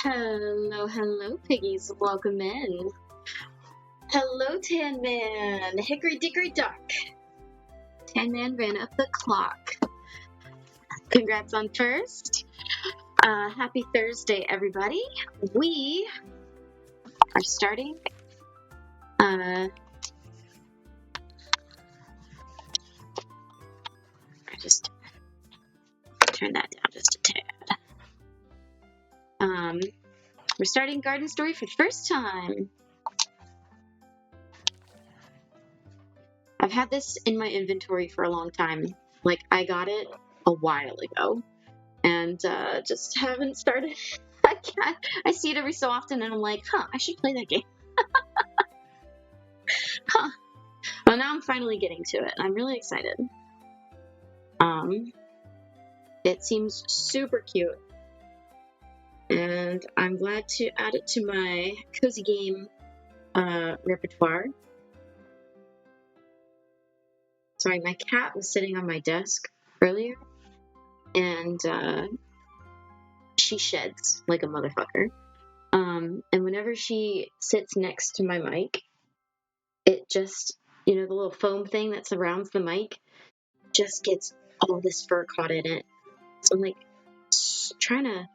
Hello, hello, piggies. Welcome in. Hello, Tan Man. Hickory dickory dock. Tan Man ran up the clock. Congrats on first. Happy Thursday, everybody. We are starting. I just turn that down just a tad. We're starting Garden Story for the first time. I've had this in my inventory for a long time. Like, I got it a while ago and just haven't started. I see it every so often and I'm like, I should play that game. Well, now I'm finally getting to it and I'm really excited. It seems super cute and I'm glad to add it to my cozy game repertoire. Sorry, my cat was sitting on my desk earlier and she sheds like a motherfucker. And whenever she sits next to my mic, it just, the little foam thing that surrounds the mic just gets all this fur caught in it. So I'm like trying to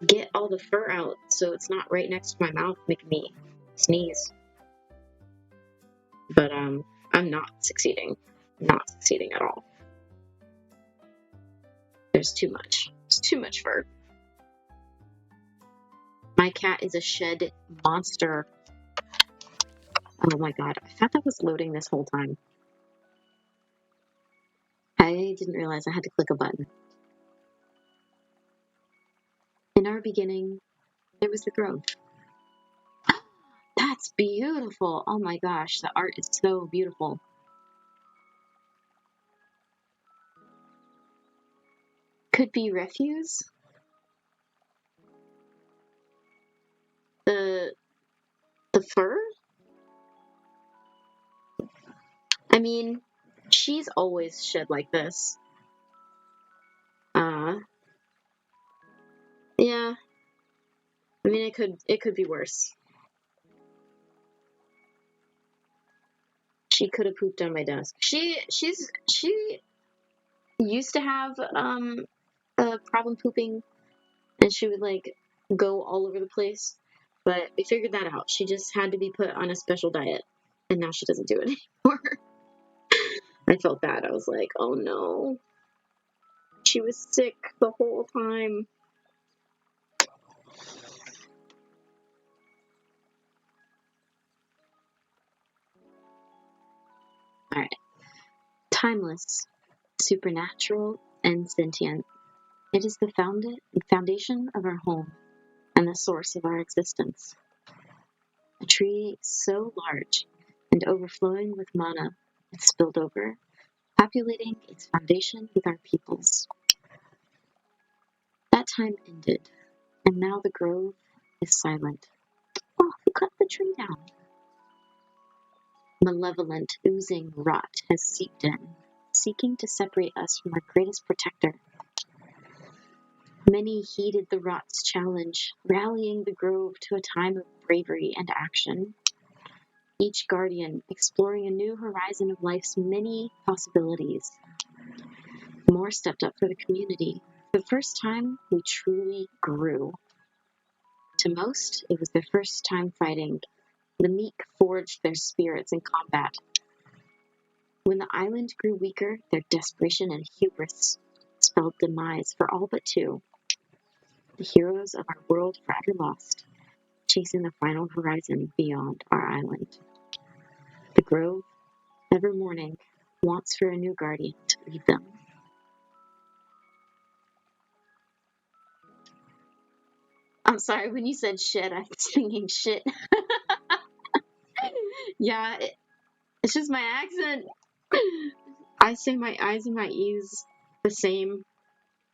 get all the fur out so it's not right next to my mouth making me sneeze. But I'm not succeeding. Not succeeding at all. There's too much. It's too much fur. My cat is a shed monster. Oh my god, I thought that was loading this whole time. I didn't realize I had to click a button. In our beginning, there was the grove. That's beautiful. Oh my gosh, the art is so beautiful. Could be refuse. The fur? I mean, she's always shed like this. Yeah. I mean, it could be worse. She could have pooped on my desk. She used to have a problem pooping, and she would like go all over the place. But we figured that out. She just had to be put on a special diet, and now she doesn't do it anymore. I felt bad. I was like, oh no. She was sick the whole time. Alright. Timeless, supernatural, and sentient. It is the foundation of our home and the source of our existence. A tree so large and overflowing with mana, it spilled over, populating its foundation with our peoples. That time ended, and now the grove is silent. Oh, who cut the tree down? Malevolent, oozing rot has seeped in, seeking to separate us from our greatest protector. Many heeded the rot's challenge, rallying the grove to a time of bravery and action. Each guardian exploring a new horizon of life's many possibilities. More stepped up for the community. For the first time, we truly grew. To most, it was their first time fighting. The meek forged their spirits in combat. When the island grew weaker, their desperation and hubris spelled demise for all but two. The heroes of our world forever lost, chasing the final horizon beyond our island. The grove, ever mourning, wants for a new guardian to lead them. I'm sorry, when you said shit, I was thinking shit. Yeah, it's just my accent. I say my I's and my E's the same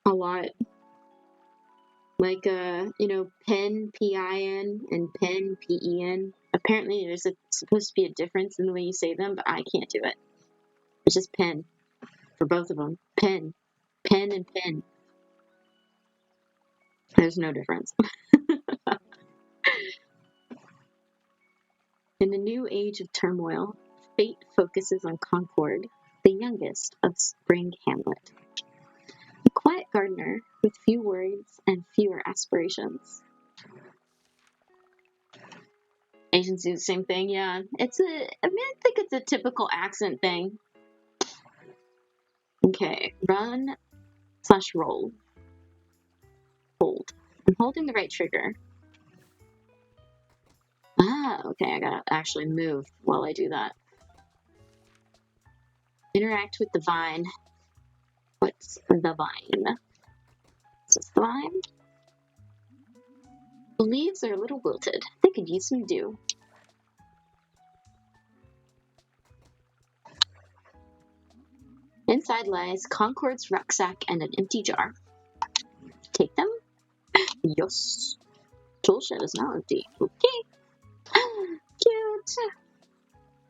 a lot. Like, pen, P-I-N, and pen, P-E-N. Apparently there's supposed to be a difference in the way you say them, but I can't do it. It's just pen for both of them. Pen. Pen and pen. There's no difference. In the new age of turmoil, fate focuses on Concord, the youngest of Spring Hamlet. A quiet gardener with few worries and fewer aspirations. Asians do the same thing, yeah. I think it's a typical accent thing. Okay, run / roll. Hold. I'm holding the right trigger. Ah, okay, I gotta actually move while I do that. Interact with the vine. What's the vine? Is this the vine? The leaves are a little wilted. They could use some dew. Inside lies Concord's rucksack and an empty jar. Take them? Yes. Tool shed is now empty. Okay. Cute.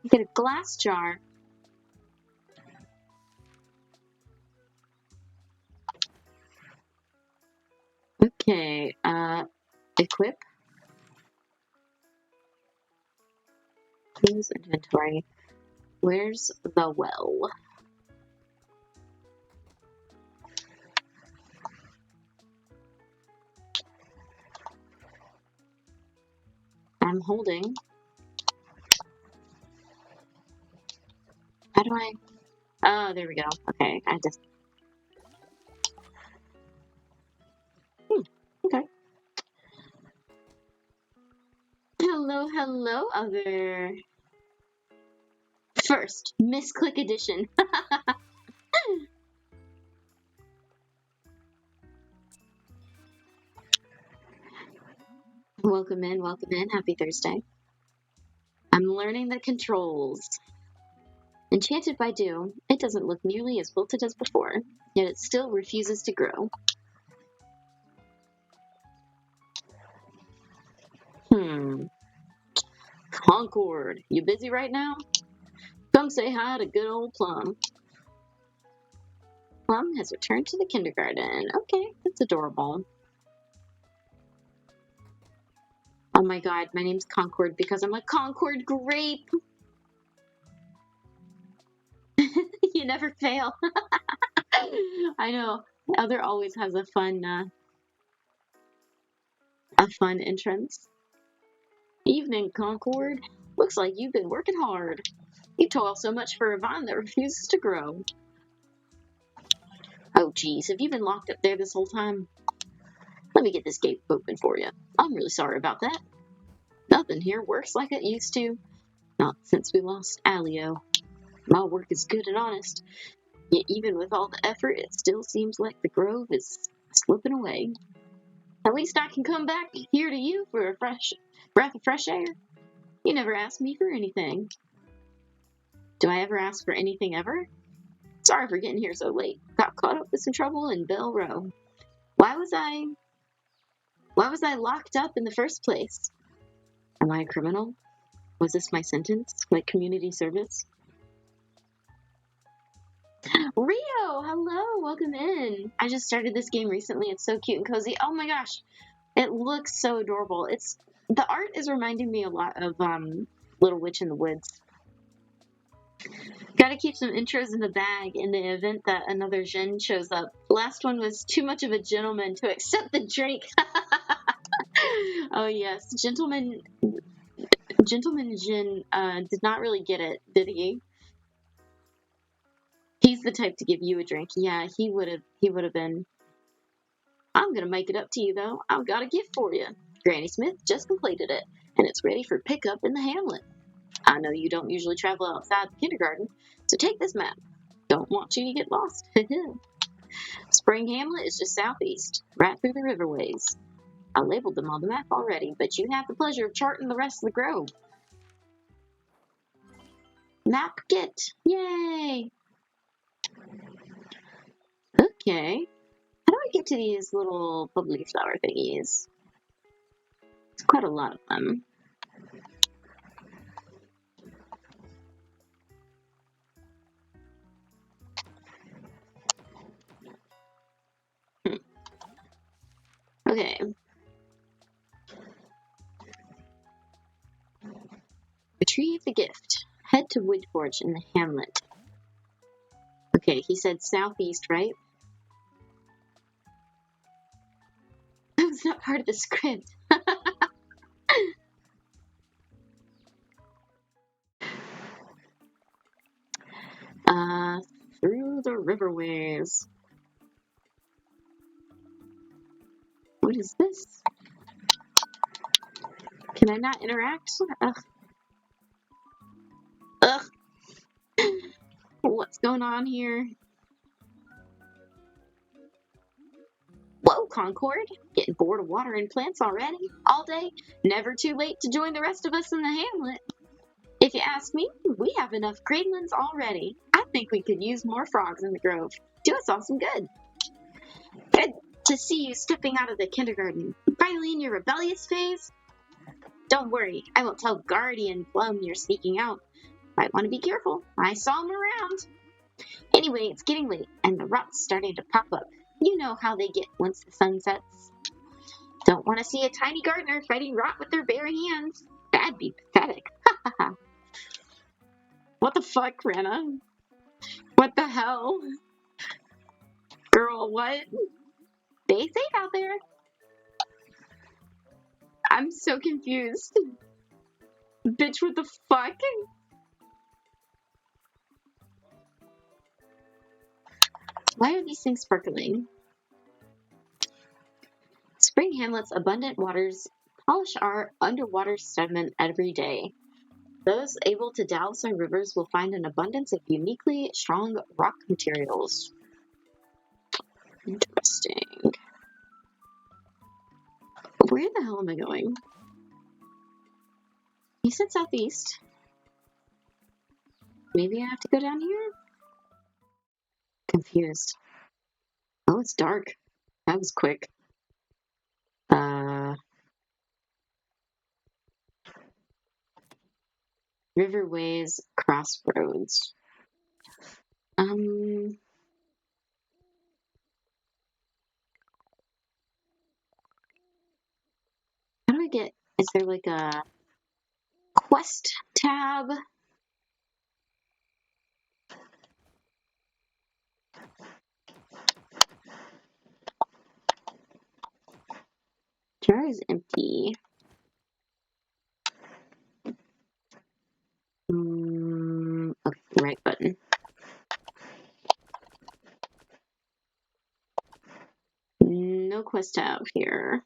Get a glass jar. Okay, equip. Tools inventory. Where's the well? I'm holding. How do I? Oh, there we go. Okay, I just. Okay. Hello, other. First, misclick edition. Welcome in, welcome in. Happy Thursday. I'm learning the controls. Enchanted by dew, it doesn't look nearly as wilted as before, yet it still refuses to grow. Concord, you busy right now? Come say hi to good old Plum. Plum has returned to the kindergarten. Okay, that's adorable. Oh my god, my name's Concord because I'm a Concord grape. You never fail. I know. Other always has a fun entrance. Evening, Concord. Looks like you've been working hard. You toil so much for a vine that refuses to grow. Oh, geez, have you been locked up there this whole time? Let me get this gate open for you. I'm really sorry about that. Nothing here works like it used to. Not since we lost Alio. My work is good and honest, yet even with all the effort, it still seems like the grove is slipping away. At least I can come back here to you for a fresh breath of fresh air. You never asked me for anything. Do I ever ask for anything ever? Sorry for getting here so late. Got caught up with some trouble in Bell Row. Why was I locked up in the first place? Am I a criminal? Was this my sentence? Like community service? Rio, hello, welcome in. I just started this game recently. It's so cute and cozy. Oh my gosh, it looks so adorable. The art is reminding me a lot of Little Witch in the Woods. Gotta keep some intros in the bag in the event that another Jin shows up. Last one was too much of a gentleman to accept the drink. Oh yes, Gentleman Jin did not really get it, did he? He's the type to give you a drink. Yeah, he would have been. I'm gonna make it up to you though. I've got a gift for you. Granny Smith just completed it, and it's ready for pickup in the hamlet. I know you don't usually travel outside the kindergarten, so take this map. Don't want you to get lost. Spring Hamlet is just southeast, right through the riverways. I labeled them on the map already, but you have the pleasure of charting the rest of the grove. Map get! Yay! Okay. How do I get to these little bubbly flower thingies? It's quite a lot of them. Okay. Retrieve the gift. Head to Woodforge in the hamlet. Okay, he said southeast, right? That was not part of the script. Through the riverways. What is this? Can I not interact? Ugh. Ugh. What's going on here? Whoa, Concord. Getting bored of water and plants already? All day? Never too late to join the rest of us in the hamlet. If you ask me, we have enough Greenlands already. I think we could use more frogs in the grove. Do us all some good. Good to see you stepping out of the kindergarten. Finally in your rebellious phase? Don't worry, I won't tell Guardian Plum you're sneaking out. Might want to be careful. I saw him around. Anyway, it's getting late, and the rot's starting to pop up. You know how they get once the sun sets. Don't want to see a tiny gardener fighting rot with their bare hands. That'd be pathetic. Ha ha ha. What the fuck, Rena? What the hell? Girl, what? Stay safe out there. I'm so confused. Bitch, what the fuck? Why are these things sparkling? Spring Hamlet's abundant waters polish our underwater sediment every day. Those able to douse our rivers will find an abundance of uniquely strong rock materials. Interesting. Where the hell am I going? He said southeast. Maybe I have to go down here? Confused. Oh, it's dark. That was quick. Riverways, crossroads. How do I get, is there like a quest tab? Jar is empty. Okay, right button. No quest tab here.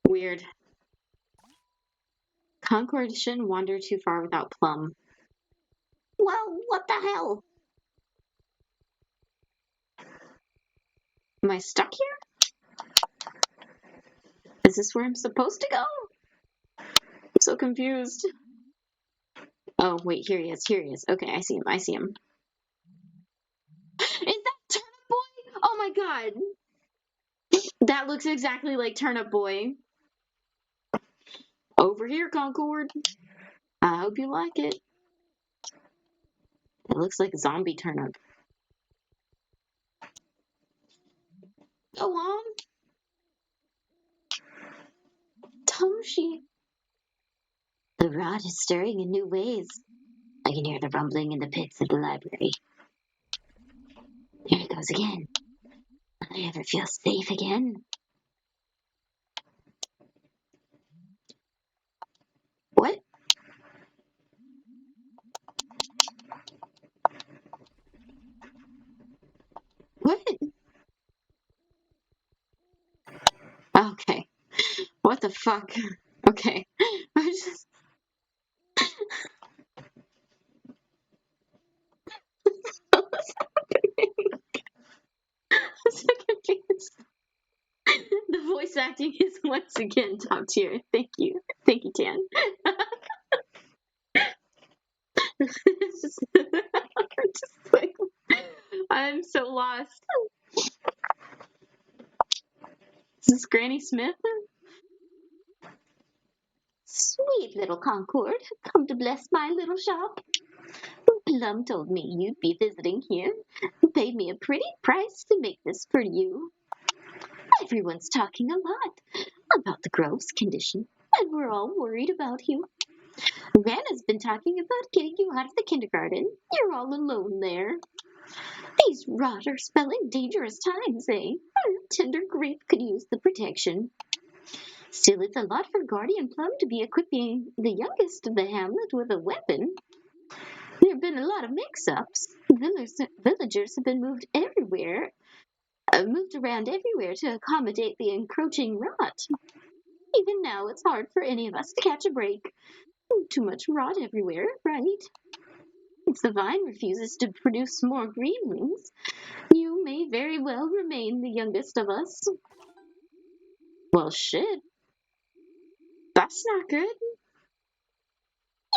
Weird. Concord shouldn't wander too far without Plum. Well, what the hell? Am I stuck here? Is this where I'm supposed to go? I'm so confused. Oh, wait, here he is. Here he is. Okay, I see him. I see him. Is that Turnip Boy? Oh my god. That looks exactly like Turnip Boy. Over here, Concord. I hope you like it. It looks like a zombie turnip. Go on. Toshi. The rot is stirring in new ways. I can hear the rumbling in the pits of the library. There it goes again. Will I ever feel safe again? What? What? Okay. What the fuck? Okay. I just... I'm so confused. The voice acting is once again top tier. Thank you. Thank you, Tan. I'm so lost. Is this Granny Smith? Sweet little Concord, come to bless my little shop. Plum told me you'd be visiting here, paid me a pretty price to make this for you. Everyone's talking a lot about the grove's condition, and we're all worried about you. Vanna's been talking about getting you out of the kindergarten. You're all alone there. These rot are spelling dangerous times, eh? Our tender grape could use the protection. Still, it's a lot for Guardian Plum to be equipping the youngest of the hamlet with a weapon. There have been a lot of mix-ups. Villagers have been moved around everywhere to accommodate the encroaching rot. Even now, it's hard for any of us to catch a break. Too much rot everywhere, right? If the vine refuses to produce more greenlings, you may very well remain the youngest of us. Well, shit. That's not good.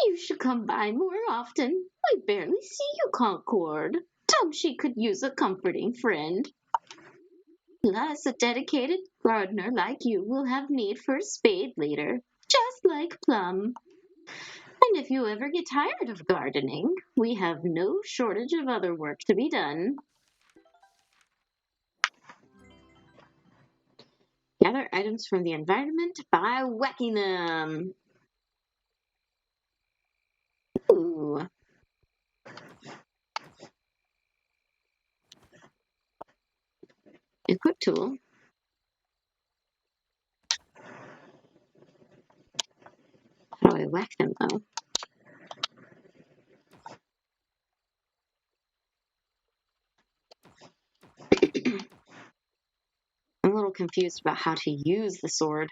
You should come by more often. I barely see you, Concord. Tumshi could use a comforting friend. Plus, a dedicated gardener like you will have need for a spade later, just like Plum. And if you ever get tired of gardening, we have no shortage of other work to be done. Gather items from the environment by whacking them. Ooh. Equip tool. How do I whack them, though? I'm a little confused about how to use the sword.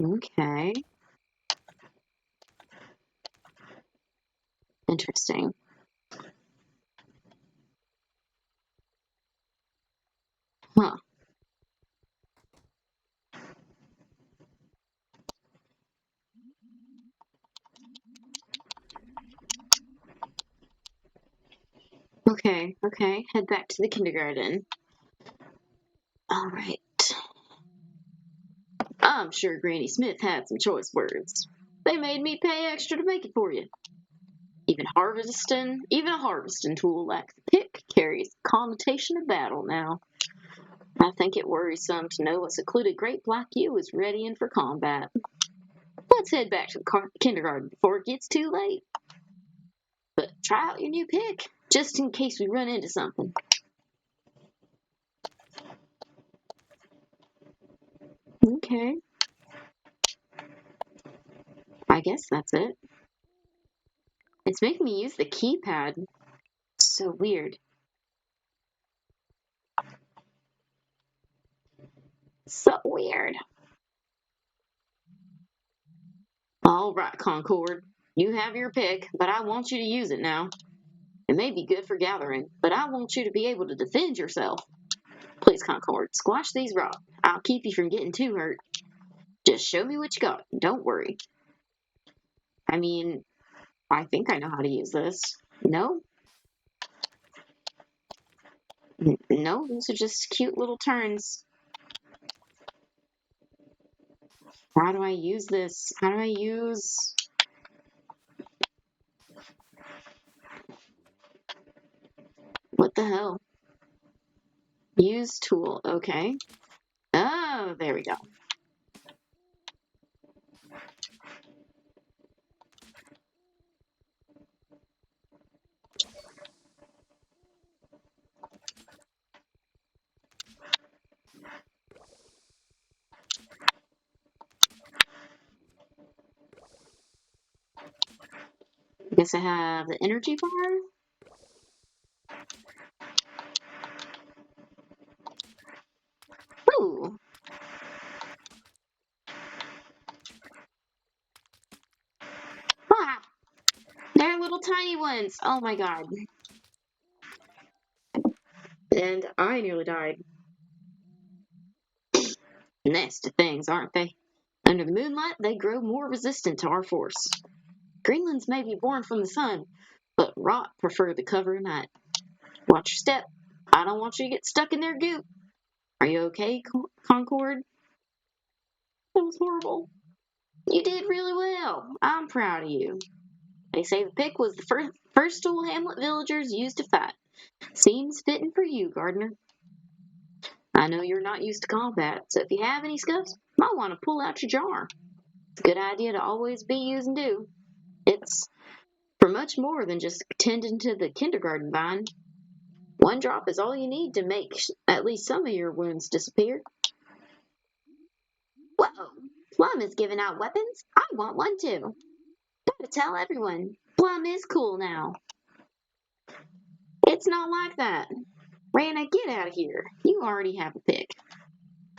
Okay. Interesting. Huh. Okay. Head back to the kindergarten. All right. I'm sure Granny Smith had some choice words. They made me pay extra to make it for you. Even a harvesting tool like the pick carries the connotation of battle now. I think it worries some to know a secluded grape like you is readying for combat. Let's head back to the kindergarten before it gets too late. But try out your new pick, just in case we run into something. Okay. I guess that's it. It's making me use the keypad. So weird. So weird. All right, Concord. You have your pick, but I want you to use it now. It may be good for gathering, but I want you to be able to defend yourself. Please, Concord, squash these rocks. I'll keep you from getting too hurt. Just show me what you got. Don't worry. I mean, I think I know how to use this. No? No, those are just cute little turns. How do I use this? How do I use... What the hell? Use tool. Okay. Oh, there we go. I guess I have the energy bar. Ooh. Ah! They're little tiny ones. Oh my god. And I nearly died. Nasty things, aren't they? Under the moonlight, they grow more resistant to our force. Greenlands may be born from the sun, but rot prefer the cover of night. Watch your step. I don't want you to get stuck in their goop. Are you okay, Concord? That was horrible. You did really well. I'm proud of you. They say the pick was the first tool Hamlet villagers used to fight. Seems fitting for you, Gardener. I know you're not used to combat, so if you have any scuffs, might want to pull out your jar. It's a good idea to always be using dew. It's for much more than just tending to the kindergarten vine. One drop is all you need to make at least some of your wounds disappear. Whoa! Plum is giving out weapons? I want one too. Gotta tell everyone, Plum is cool now. It's not like that. Rana, get out of here. You already have a pick.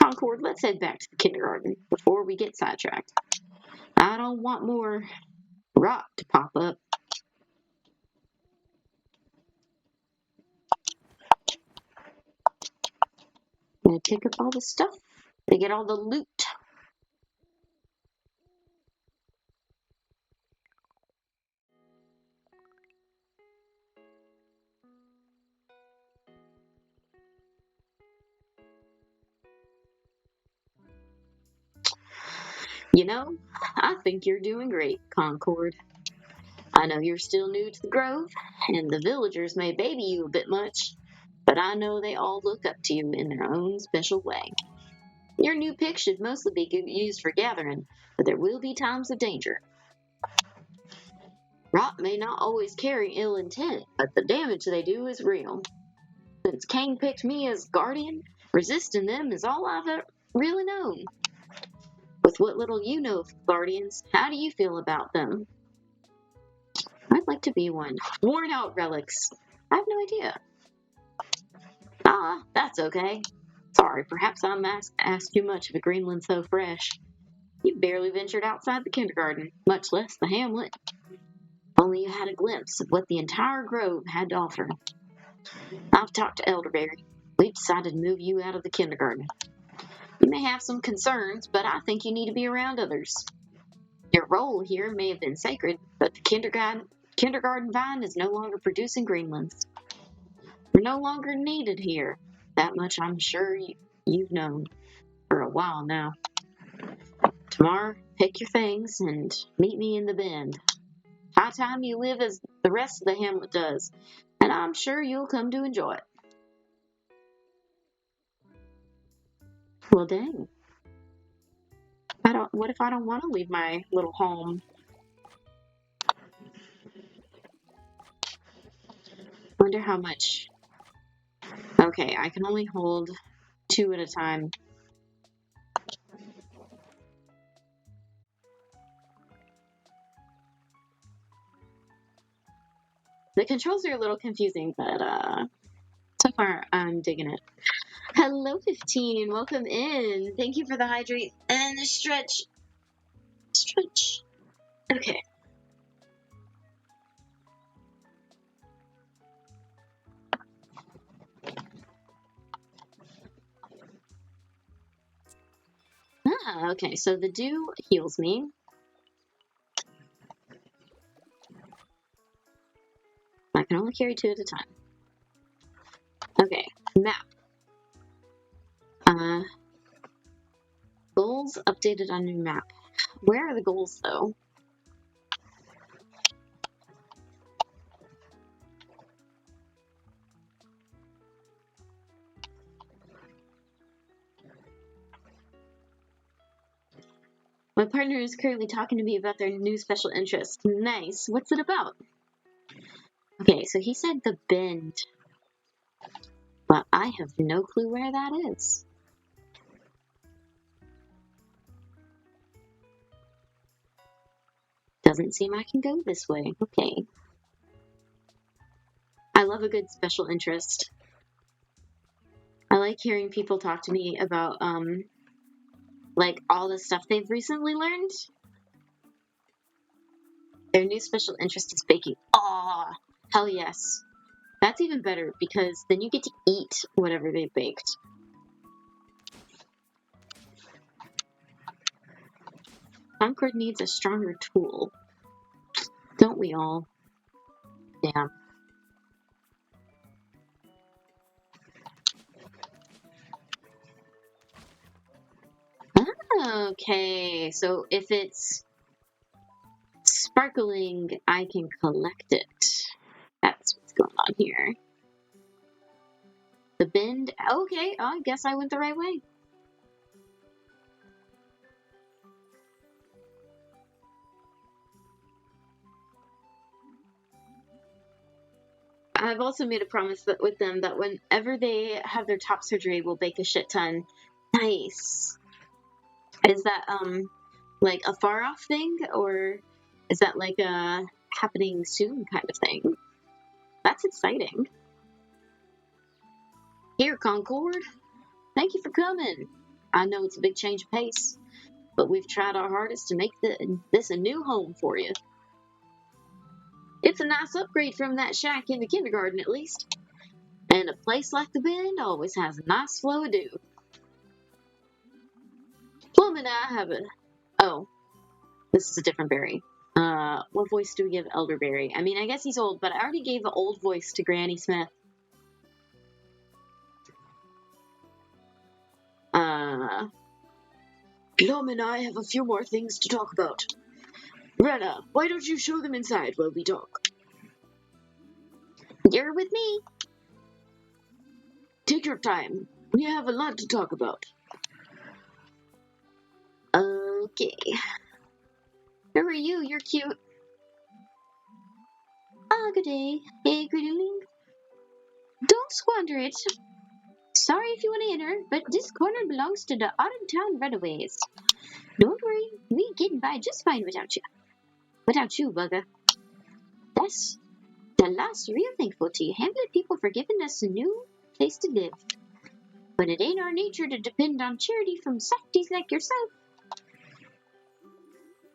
Concord, let's head back to the kindergarten before we get sidetracked. I don't want more rock to pop up. I'm gonna pick up all the stuff. They get all the loot. You know, I think you're doing great, Concord. I know you're still new to the Grove, and the villagers may baby you a bit much, but I know they all look up to you in their own special way. Your new pick should mostly be used for gathering, but there will be times of danger. Rot may not always carry ill intent, but the damage they do is real. Since Kane picked me as guardian, resisting them is all I've really known. With what little you know of guardians, how do you feel about them? I'd like to be one. Worn out relics. I have no idea. Ah, that's okay. Sorry, perhaps I asked too much of a greenland so fresh. You barely ventured outside the kindergarten, much less the hamlet. Only you had a glimpse of what the entire grove had to offer. I've talked to Elderberry. We've decided to move you out of the kindergarten. You may have some concerns, but I think you need to be around others. Your role here may have been sacred, but the kindergarten vine is no longer producing greenlands. You're no longer needed here. That much I'm sure you've known for a while now. Tomorrow, pick your things and meet me in the bend. High time you live as the rest of the hamlet does, and I'm sure you'll come to enjoy it. Well, dang. What if I don't want to leave my little home? Wonder how much. Okay, I can only hold 2 at a time. The controls are a little confusing, but so far I'm digging it. Hello, 15. Welcome in. Thank you for the hydrate and the stretch. Stretch. Okay. Ah, okay. So the dew heals me. I can only carry 2 at a time. Okay. Map. Goals updated on new map. Where are the goals, though? My partner is currently talking to me about their new special interest. Nice. What's it about? Okay, so he said the Bend. But I have no clue where that is. Doesn't seem I can go this way. Okay. I love a good special interest. I like hearing people talk to me about like all the stuff they've recently learned. Their new special interest is baking. Aw, hell yes. That's even better because then you get to eat whatever they've baked. Concord needs a stronger tool. Don't we all? Damn. Okay, so if it's Sparkling, I can collect it. That's what's going on here. The bend. Okay, I guess I went the right way. I've also made a promise with them that whenever they have their top surgery, we'll bake a shit ton. Nice. Is that like a far off thing, or is that like a happening soon kind of thing? That's exciting. Here, Concord. Thank you for coming. I know it's a big change of pace, but we've tried our hardest to make this a new home for you. It's a nice upgrade from that shack in the kindergarten, at least. And a place like the Bend always has a nice flow of dew. Plum and I have a... Oh, this is a different berry. What voice do we give Elderberry? I mean, I guess he's old, but I already gave an old voice to Granny Smith. Plum and I have a few more things to talk about. Rena, why don't you show them inside while we talk? You're with me. Take your time. We have a lot to talk about. Okay. Who are you? You're cute. Ah, good day. Hey, greeting. Don't squander it. Sorry if you want to enter, but this corner belongs to the Autumn Town Runaways. Don't worry, we get by just fine without you. Without you, bugger. That's the last real thankful to you Hamlet people for giving us a new place to live. But it ain't our nature to depend on charity from softies like yourself.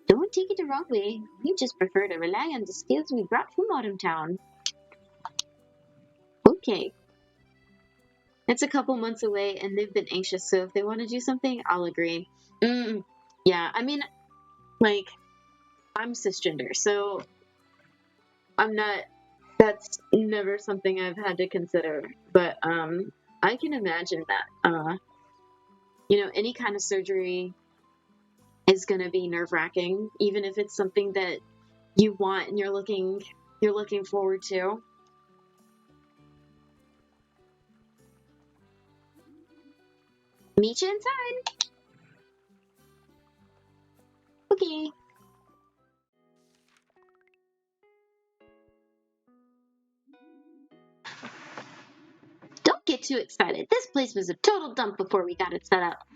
Don't take it the wrong way. We just prefer to rely on the skills we brought from Autumn Town. Okay. It's a couple months away and they've been anxious, so if they want to do something, I'll agree. Yeah, I mean, like, I'm cisgender, so I'm not, that's never something I've had to consider. But I can imagine that, any kind of surgery is going to be nerve-wracking, even if it's something that you want and you're looking forward to. Meet you inside. Okay. Don't get too excited. This place was a total dump before we got it set up.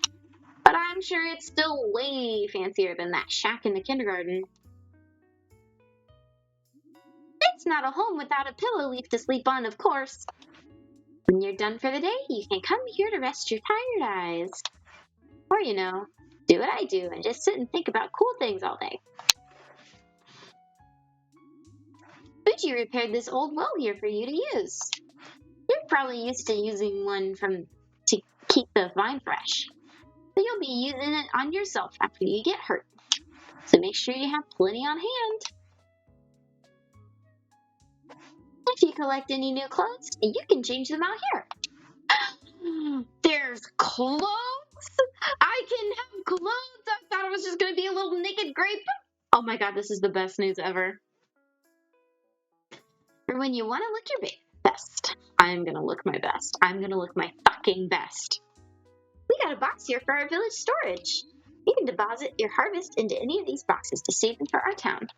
But I'm sure it's still way fancier than that shack in the kindergarten. It's not a home without a pillow leaf to sleep on, of course. When you're done for the day, you can come here to rest your tired eyes. Or, do what I do and just sit and think about cool things all day. Fuji repaired this old well here for you to use. You're probably used to using one to keep the vine fresh. But you'll be using it on yourself after you get hurt. So make sure you have plenty on hand. If you collect any new clothes, you can change them out here. There's clothes? I can have clothes? I thought it was just going to be a little naked grape. Oh my god, this is the best news ever. For when you want to look your best. I'm going to look my best. I'm going to look my fucking best. We got a box here for our village storage. You can deposit your harvest into any of these boxes to save them for our town.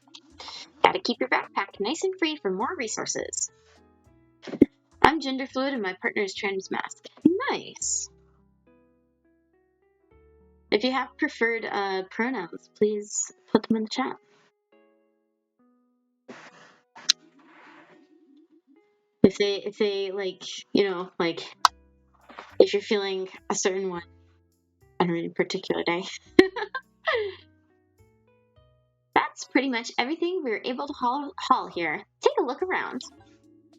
Gotta keep your backpack nice and free for more resources. I'm gender fluid and my partner is trans mask. Nice. If you have preferred pronouns, please put them in the chat. If they if you're feeling a certain one on a particular day. That's pretty much everything we were able to haul here. Take a look around.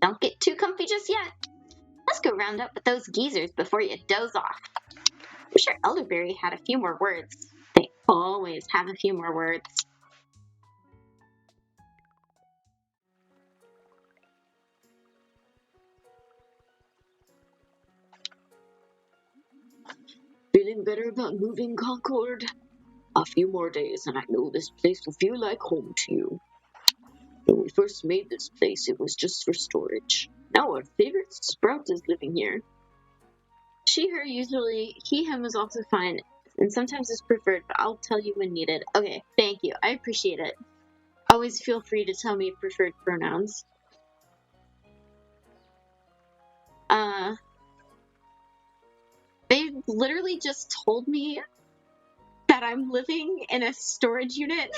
Don't get too comfy just yet. Let's go round up with those geezers before you doze off. I'm sure Elderberry had a few more words. They always have a few more words. Feeling better about moving, Concord? A few more days and I know this place will feel like home to you. first made this place, it was just for storage. Now our favorite Sprout is living here. She, her, usually, he, him is also fine, and sometimes is preferred, but I'll tell you when needed. Okay, thank you. I appreciate it. Always feel free to tell me preferred pronouns. They literally just told me that I'm living in a storage unit.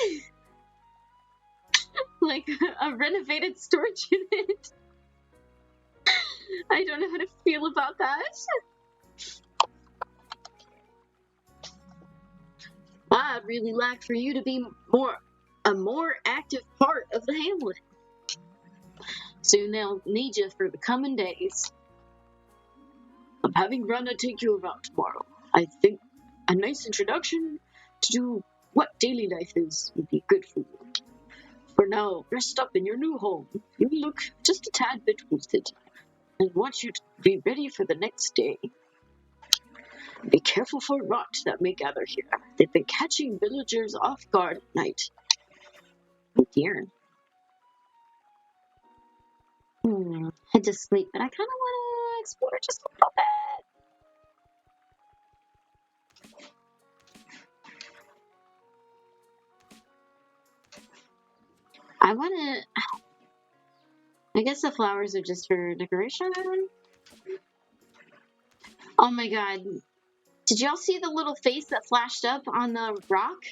Like a renovated storage unit. I don't know how to feel about that. I'd really like for you to be a more active part of the hamlet. Soon they'll need you for the coming days. I'm having Rana take you around tomorrow. I think a nice introduction to what daily life is would be good for you. For now, rest up in your new home. You look just a tad bit wilted, and want you to be ready for the next day. Be careful for rot that may gather here. They've been catching villagers off guard at night. Oh dear. Head to sleep, but I kind of want to explore just a little bit. I guess the flowers are just for decoration. Oh my god. Did y'all see the little face that flashed up on the rock?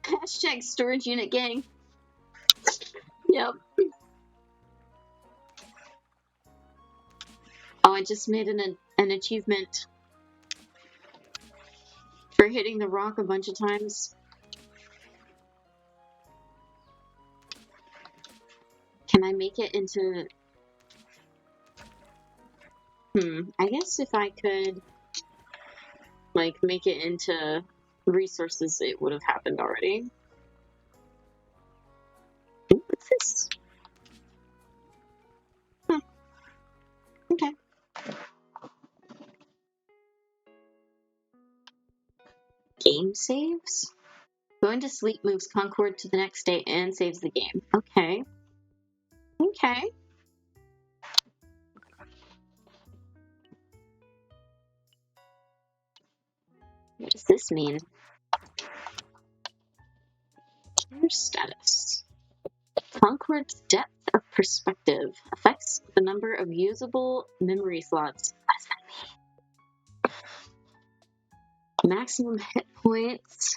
Hashtag storage unit gang. Yep. Oh, I just made an achievement for hitting the rock a bunch of times. Can I make it into... I guess if I could, like, make it into resources, it would have happened already. Ooh, what's this? Okay. Game saves? Going to sleep moves Concord to the next day and saves the game. Okay. Okay. What does this mean? Your status. Concord's depth of perspective affects the number of usable memory slots. What does that mean? Maximum hit points.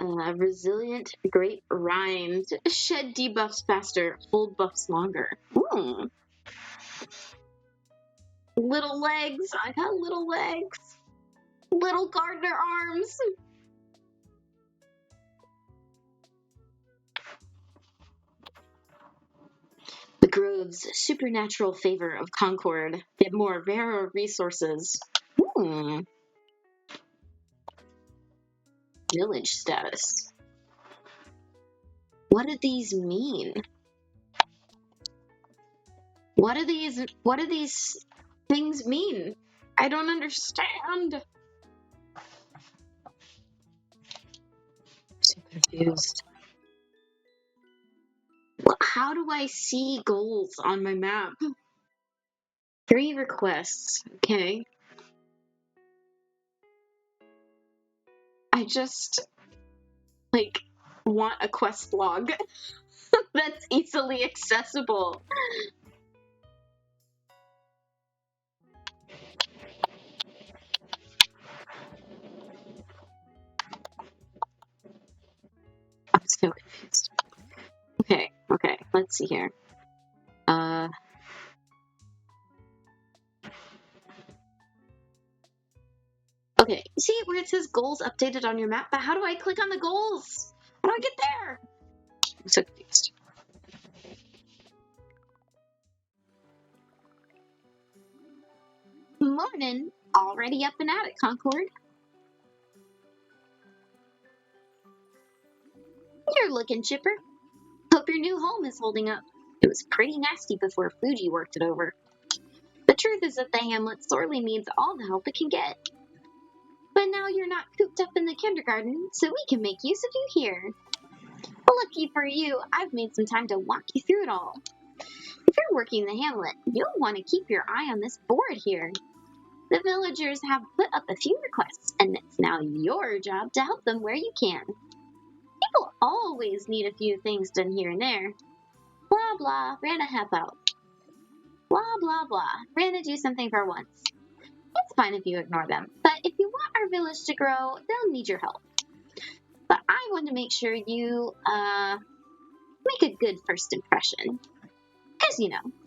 Resilient, great rhymes. Shed debuffs faster, hold buffs longer. Little legs. I got little legs. Little gardener arms. The grove's supernatural favor of Concord. Get more rarer resources. Village status. What do these mean? What do these things mean? I don't understand. I'm so confused. How do I see goals on my map? 3 requests. Okay. I just, like, want a quest log that's easily accessible. I'm so confused. Okay, let's see here. Okay, see where it says goals updated on your map, but how do I click on the goals? How do I get there? I'm so confused. Morning. Already up and at it, Concord. You're looking chipper. Hope your new home is holding up. It was pretty nasty before Fuji worked it over. The truth is that the hamlet sorely needs all the help it can get. But now you're not cooped up in the kindergarten, so we can make use of you here. Lucky for you, I've made some time to walk you through it all. If you're working the hamlet, you'll want to keep your eye on this board here. The villagers have put up a few requests, and it's now your job to help them where you can. People always need a few things done here and there. Blah blah, Rana help out. Blah blah blah, Rana do something for once. It's fine if you ignore them, but if you want our village to grow, they'll need your help. But I want to make sure you, make a good first impression. Because,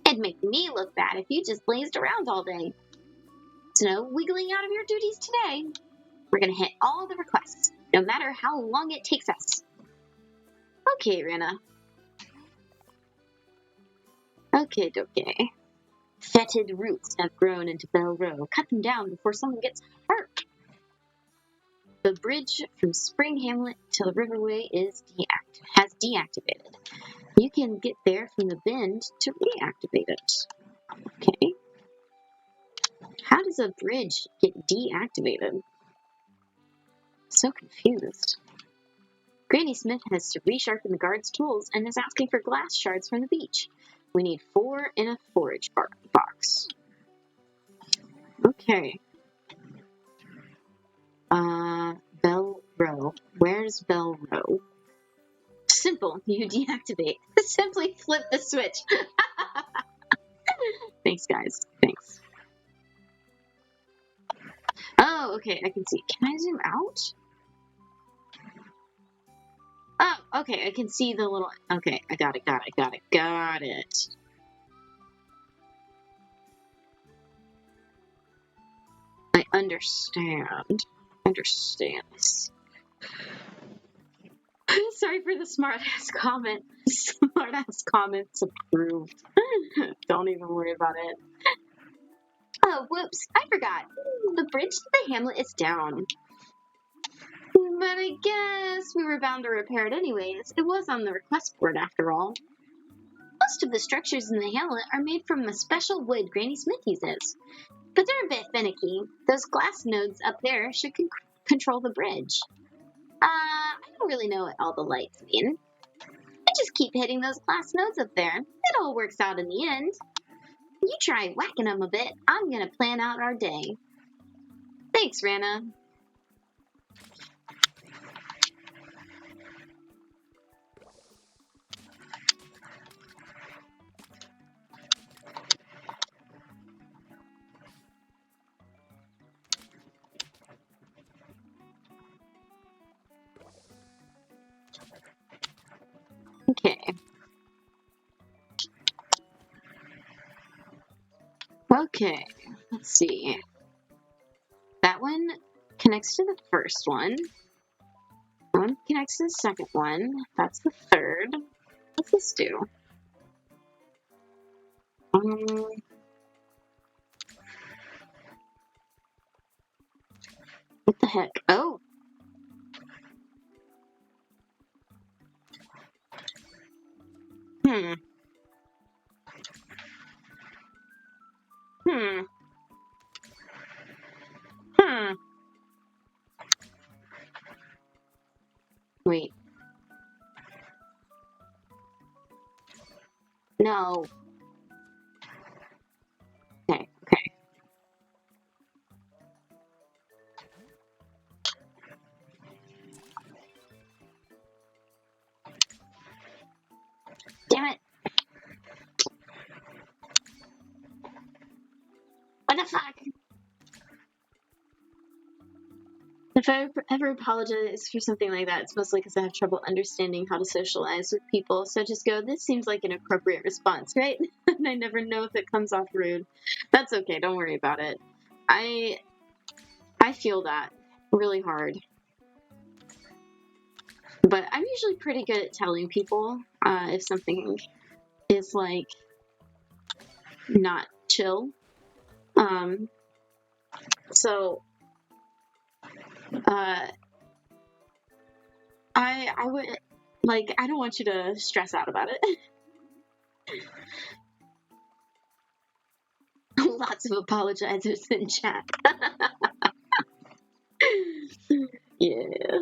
it'd make me look bad if you just lazed around all day. So no wiggling out of your duties today. We're going to hit all the requests, no matter how long it takes us. Okay, Rana. Okay. Fetid roots have grown into Bell Row. Cut them down before someone gets hurt. The bridge from Spring Hamlet to the Riverway has deactivated. You can get there from the bend to reactivate it. Okay. How does a bridge get deactivated? So confused. Granny Smith has to resharpen the guard's tools and is asking for glass shards from the beach. We need 4 in a forage box. Okay. Bell Row. Where's Bell Row? Simple. You deactivate. Simply flip the switch. Thanks, guys. Thanks. Oh, okay. I can see. Can I zoom out? Oh, okay. I can see the little... Okay. I got it. I understand. Sorry for the smart-ass comment. Smart-ass comments approved. Don't even worry about it. Oh, whoops. I forgot. The bridge to the hamlet is down. But I guess we were bound to repair it anyways. It was on the request board after all. Most of the structures in the hamlet are made from the special wood Granny Smith uses. But they're a bit finicky. Those glass nodes up there should control the bridge. I don't really know what all the lights mean. I just keep hitting those glass nodes up there. It all works out in the end. You try whacking them a bit. I'm gonna plan out our day. Thanks, Rana. Okay, let's see. That one connects to the first one. One connects to the second one. That's the third. What's this do? What the heck? Oh! Wait. No. Okay. Damn it. What the fuck? If I ever apologize for something like that, it's mostly because I have trouble understanding how to socialize with people. So just go, this seems like an appropriate response, right? And I never know if it comes off rude. That's okay. Don't worry about it. I feel that really hard. But I'm usually pretty good at telling people if something is, like, not chill. So... I would, like, I don't want you to stress out about it. Lots of apologizers in chat. Yeah.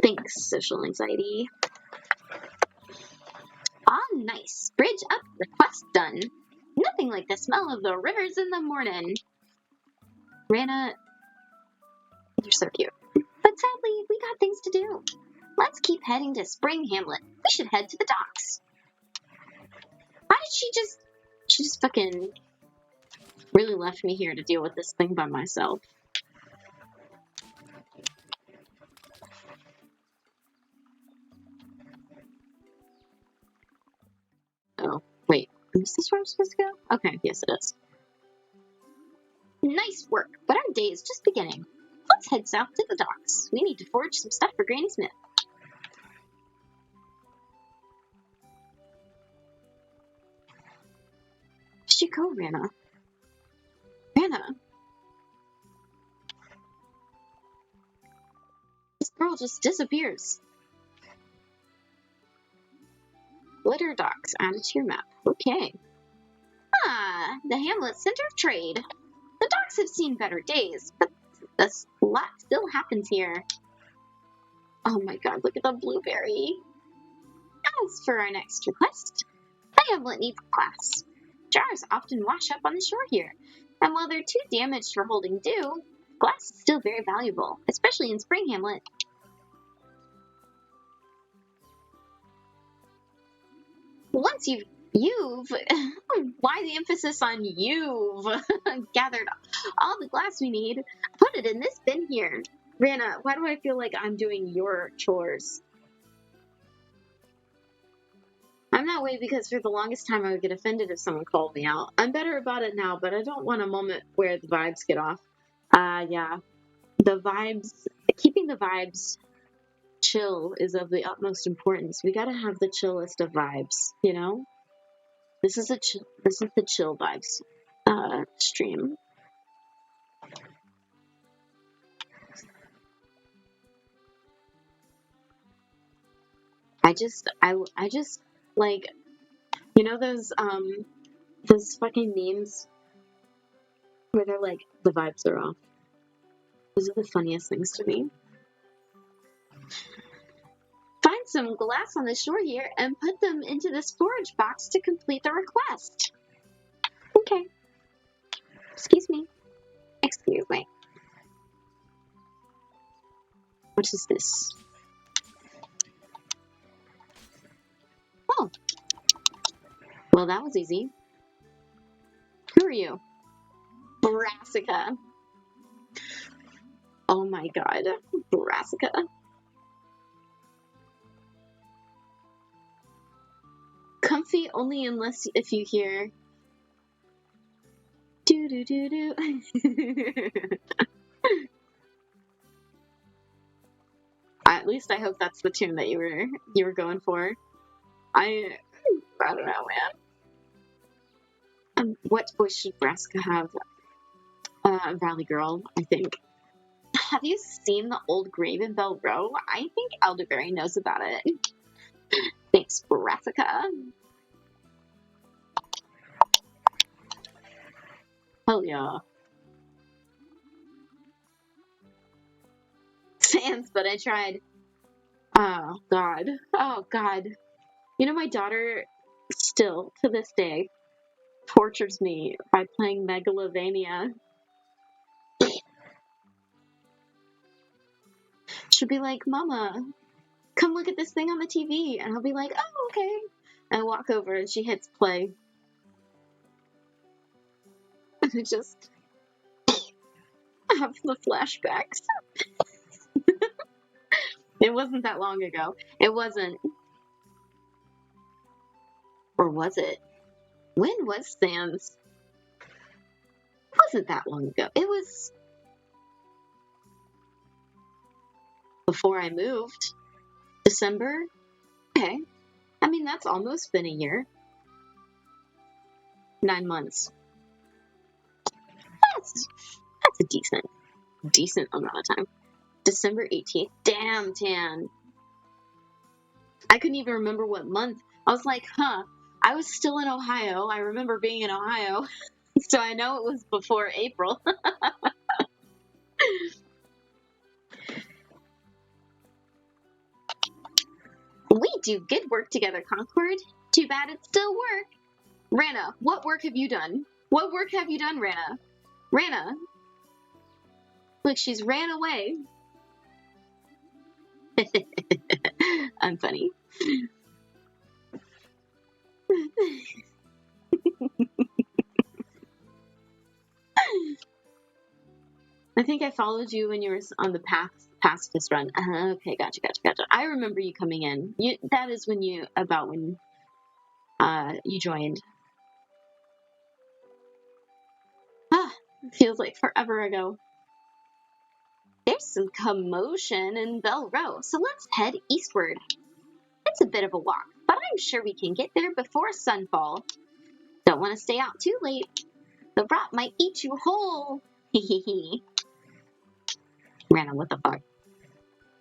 Thanks, social anxiety. Ah, nice. Bridge up, request done. Nothing like the smell of the rivers in the morning. Rana, you're so cute. But sadly, we got things to do. Let's keep heading to Spring Hamlet. We should head to the docks. Why did she just fucking really left me here to deal with this thing by myself. Oh, wait. Is this where I'm supposed to go? Okay, yes it is. Nice work, but our day is just beginning. Let's head south to the docks. We need to forge some stuff for Granny Smith. Where'd she go, Rana? Rana? This girl just disappears. Glitter docks added to your map. Okay. Ah, the Hamlet Center of Trade. The docks have seen better days, but a lot still happens here. Oh my god, look at the blueberry. As for our next request, the Hamlet needs glass. Jars often wash up on the shore here, and while they're too damaged for holding dew, glass is still very valuable, especially in Spring Hamlet. Once you've why the emphasis on you've gathered all the glass we need, put it in this bin here. Rana, why do I feel like I'm doing your chores? I'm that way because for the longest time I would get offended if someone called me out. I'm better about it now, but I don't want a moment where the vibes get off. Yeah. The vibes, keeping the vibes chill is of the utmost importance. We gotta have the chillest of vibes, you know? This is the chill vibes stream. I just like, you know those fucking memes where they're like, the vibes are off. Those are the funniest things to me. Find some glass on the shore here and put them into the storage box to complete the request. Okay. Excuse me. Excuse me. What is this? Oh. Well, that was easy. Who are you? Brassica. Oh my god. Brassica. Comfy only unless if you hear do do do do. At least I hope that's the tune that you were going for. I don't know, man. What voice should Brassica have? Valley Girl, I think. Have you seen the old Grave in Bell Row? I think Elderberry knows about it. Thanks, Brassica. Hell yeah. Sans, but I tried. Oh, God. Oh, God. You know, my daughter still, to this day, tortures me by playing Megalovania. She'll be like, Mama, come look at this thing on the TV. And I'll be like, oh, okay. And I walk over and she hits play. And I just have the flashbacks. It wasn't that long ago. It wasn't. Or was it? When was Sans? It wasn't that long ago. It was before I moved. December? Okay. I mean, that's almost been a year. 9 months. That's a decent amount of time. December 18th. Damn, Tan. I couldn't even remember what month. I was like, huh. I was still in Ohio. I remember being in Ohio, so I know it was before April. We do good work together, Concord. Too bad it's still work. Rana, what work have you done? What work have you done, Rana? Rana. Look, she's ran away. I'm funny. I think I followed you when you were on the pacifist run. Okay, gotcha. I remember you coming in. That is when you joined. Feels like forever ago. There's some commotion in Bell Row, so let's head eastward. It's a bit of a walk, but I'm sure we can get there before sunfall. Don't want to stay out too late. The rot might eat you whole. Hehehe. Rana, what the fuck?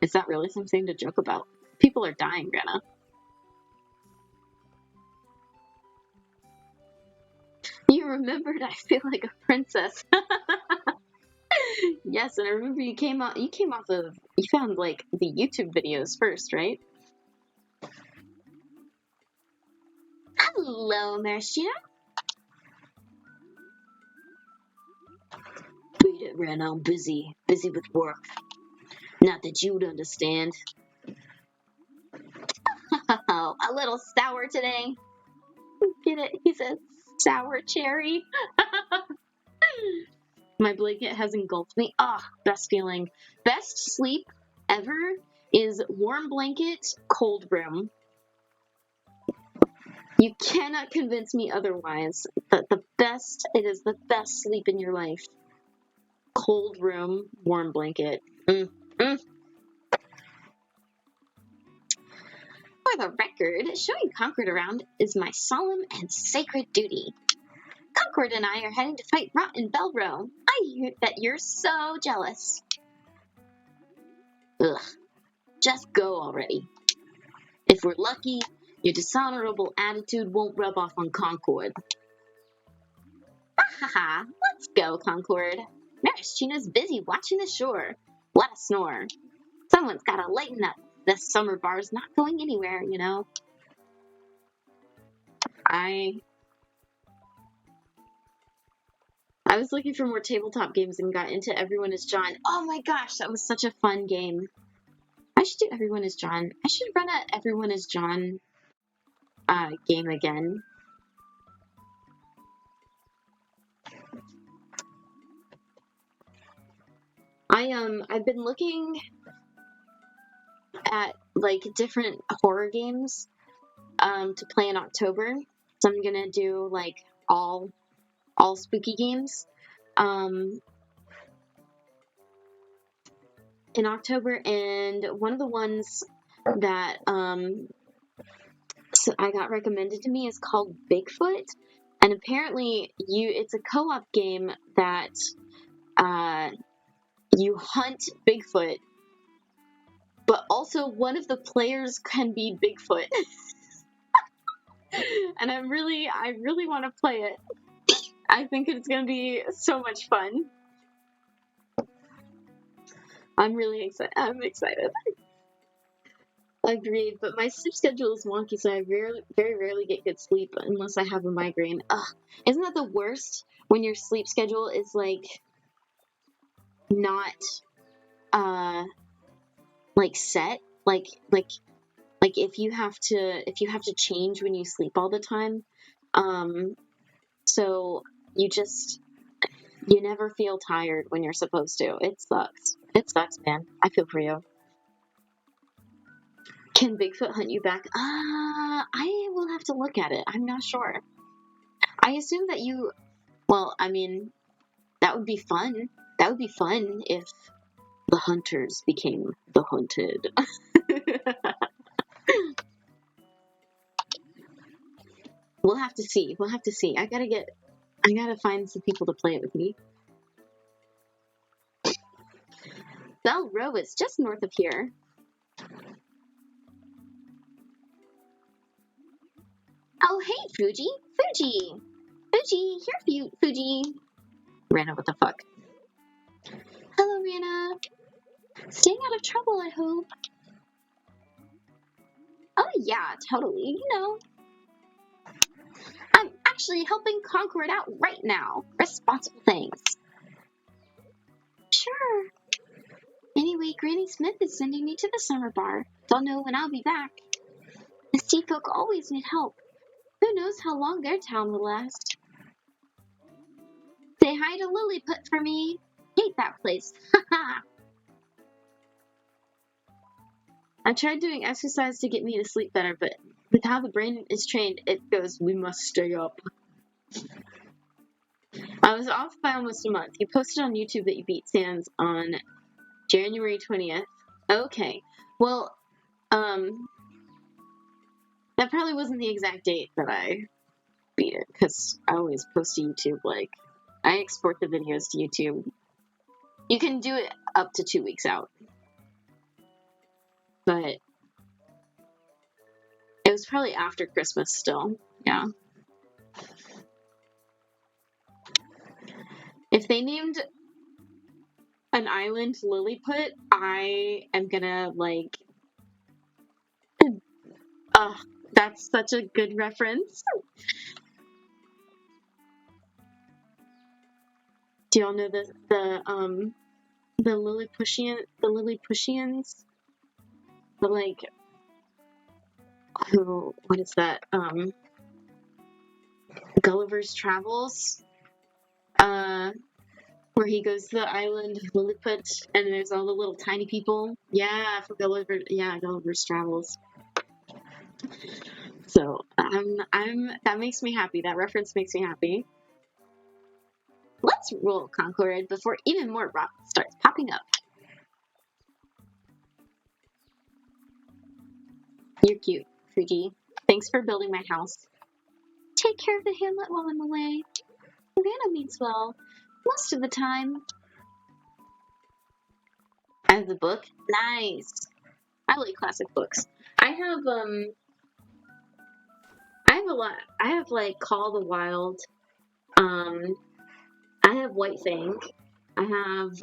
Is that really something to joke about? People are dying, Rana. You remembered I feel like a princess. Yes, and I remember you found like the YouTube videos first, right? Hello, Maraschino. Beat it, Rana. I'm busy with work. Not that you'd understand. Oh, a little sour today. Get it? He said sour cherry. My blanket has engulfed me. Ah, best feeling. Best sleep ever is warm blanket, cold room. You cannot convince me otherwise that it is the best sleep in your life. Cold room, warm blanket. For the record, showing Concord around is my solemn and sacred duty. Concord and I are heading to fight Rot in Bell Row. I hear that you're so jealous. Ugh. Just go already. If we're lucky, your dishonorable attitude won't rub off on Concord. Haha, let's go, Concord. Maraschino's busy watching the shore. Let us snore. Someone's gotta lighten up. The summer bar's not going anywhere, you know. I was looking for more tabletop games and got into Everyone is John. Oh my gosh, that was such a fun game. I should do Everyone is John. I should run a Everyone is John game again. I've been looking at like different horror games to play in October. So I'm gonna do like all spooky games in October, and one of the ones that I got recommended to me is called Bigfoot, and apparently it's a co-op game that you hunt Bigfoot, but also one of the players can be Bigfoot. And I really want to play it. I think it's going to be so much fun. I'm really excited. I'm excited. Agreed, but my sleep schedule is wonky, so I very rarely get good sleep unless I have a migraine. Ugh, isn't that the worst when your sleep schedule is like not like set, like if you have to change when you sleep all the time, so you never feel tired when you're supposed to. It sucks, man. I feel for you. Can Bigfoot hunt you back? I will have to look at it. I'm not sure. I assume that well, I mean, that would be fun. That would be fun if the hunters became the hunted. We'll have to see. I gotta find some people to play it with me. Bell Row is just north of here. Oh, hey, Fuji! Fuji! Fuji! Here, Fuji! Rana, what the fuck? Hello, Rana. Staying out of trouble, I hope. Oh, yeah, totally. You know. I'm actually helping Concord out right now. Responsible things. Sure. Anyway, Granny Smith is sending me to the summer bar. Don't know when I'll be back. The sea folk always need help. Who knows how long their town will last. Say hi to Lilliput for me. Hate that place. Haha. I tried doing exercise to get me to sleep better, but with how the brain is trained, it goes, we must stay up. I was off by almost a month. You posted on YouTube that you beat Sans on January 20th. Okay. Well, that probably wasn't the exact date that I beat it, because I always post to YouTube, like, I export the videos to YouTube. You can do it up to 2 weeks out. But it was probably after Christmas still. Yeah. If they named an island Lilliput, I am gonna, like, that's such a good reference. Do y'all know the Lilliputians? The, like, who, what is that? Gulliver's Travels? Where he goes to the island of Lilliput and there's all the little tiny people. Yeah, for Gulliver's Travels. So, that makes me happy. That reference makes me happy. Let's roll Concord before even more rock starts popping up. You're cute, Fuji. Thanks for building my house. Take care of the hamlet while I'm away. Vanna means well, most of the time. As a book? Nice. I like classic books. I have a lot. I have, like, Call the Wild. I have White Fang. I have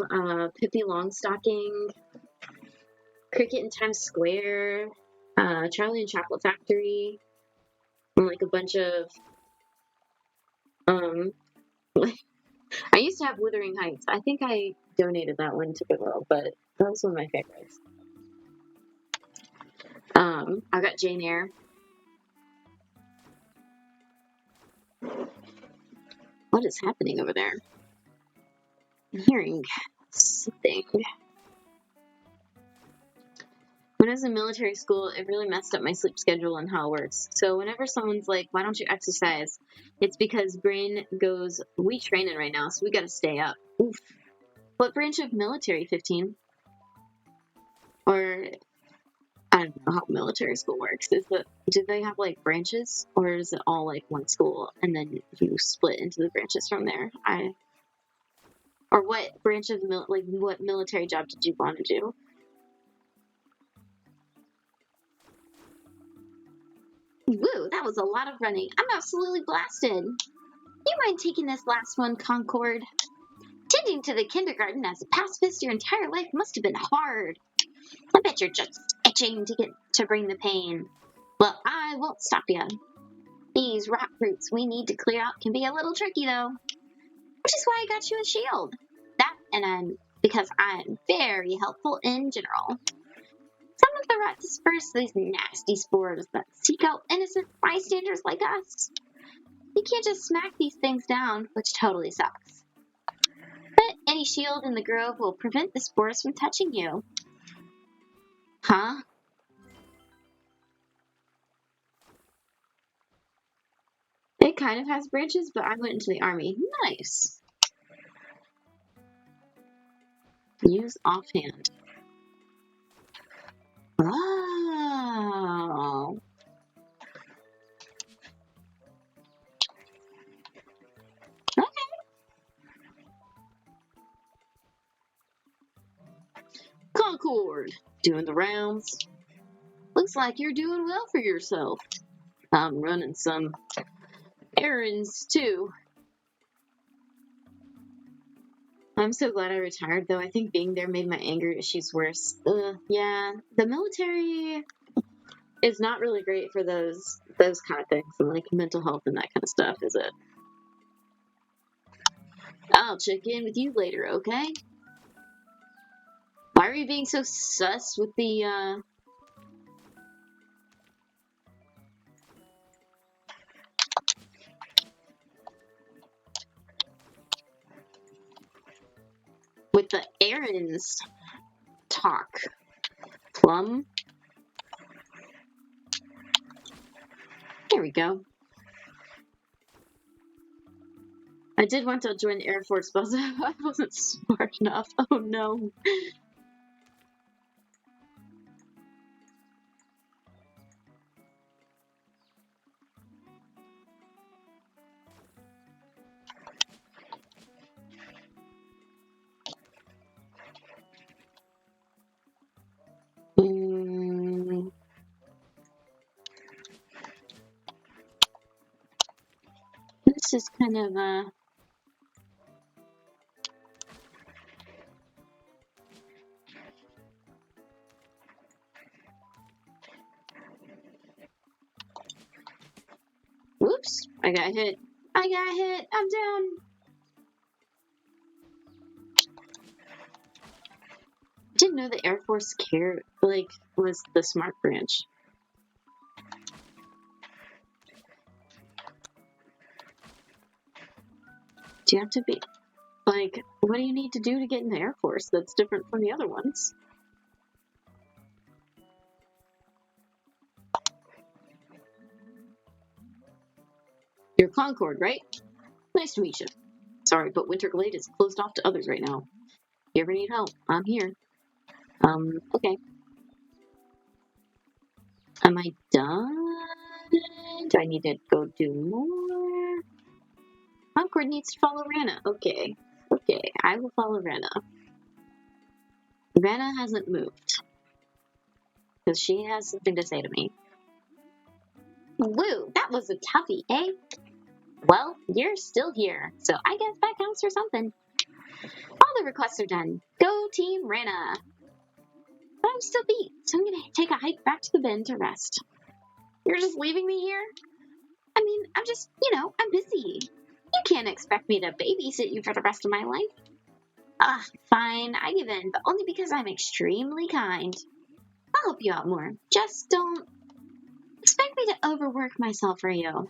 Pippi Longstocking, Cricket in Times Square, Charlie and Chocolate Factory, and, like, a bunch of I used to have Wuthering Heights. I think I donated that one to Goodwill, but that was one of my favorites. I got Jane Eyre. What is happening over there? I'm hearing something. When I was in military school, it really messed up my sleep schedule and how it works. So whenever someone's like, why don't you exercise? It's because brain goes, we training right now, so we gotta stay up. Oof. What branch of military, 15? Or, I don't know how military school works. Do they have, like, branches? Or is it all, like, one school and then you split into the branches from there? Or what branch of what military job did you want to do? Woo, that was a lot of running. I'm absolutely blasted. You mind taking this last one, Concord? Tending to the kindergarten as a pacifist your entire life must have been hard. I bet you're just itching to bring the pain. Well, I won't stop you. These rock roots we need to clear out can be a little tricky, though. Which is why I got you a shield. That, and because I'm very helpful in general. Some of the rot disperse these nasty spores that seek out innocent bystanders like us. You can't just smack these things down, which totally sucks. But any shield in the grove will prevent the spores from touching you. Huh? It kind of has branches, but I went into the army. Nice. Use offhand. Oh. Okay. Concord. Doing the rounds. Looks like you're doing well for yourself. I'm running some errands too. I'm so glad I retired, though. I think being there made my anger issues worse. Yeah, the military is not really great for those kind of things, and like mental health and that kind of stuff, is it? I'll check in with you later, okay? Why are you being so sus with the errands talk, Plum? There we go. I did want to join the Air Force, but I wasn't smart enough. Oh no. This is kind of whoops, I got hit. I got hit. I'm down. Didn't know the Air Force was the smart branch. Do you have to be like, what do you need to do to get in the Air Force that's different from the other ones? You're Concord, right? Nice to meet you. Sorry, but Winterglade is closed off to others right now. If you ever need help, I'm here. Okay. Am I done? Do I need to go do more? Concord needs to follow Rana. Okay. Okay, I will follow Rana. Rana hasn't moved. Because she has something to say to me. Woo, that was a toughie, eh? Well, you're still here, so I guess that counts for something. All the requests are done. Go Team Rana! But I'm still beat, so I'm gonna take a hike back to the bend to rest. You're just leaving me here? I mean, I'm busy. You can't expect me to babysit you for the rest of my life. Ah, fine, I give in, but only because I'm extremely kind. I'll help you out more. Just don't expect me to overwork myself for you.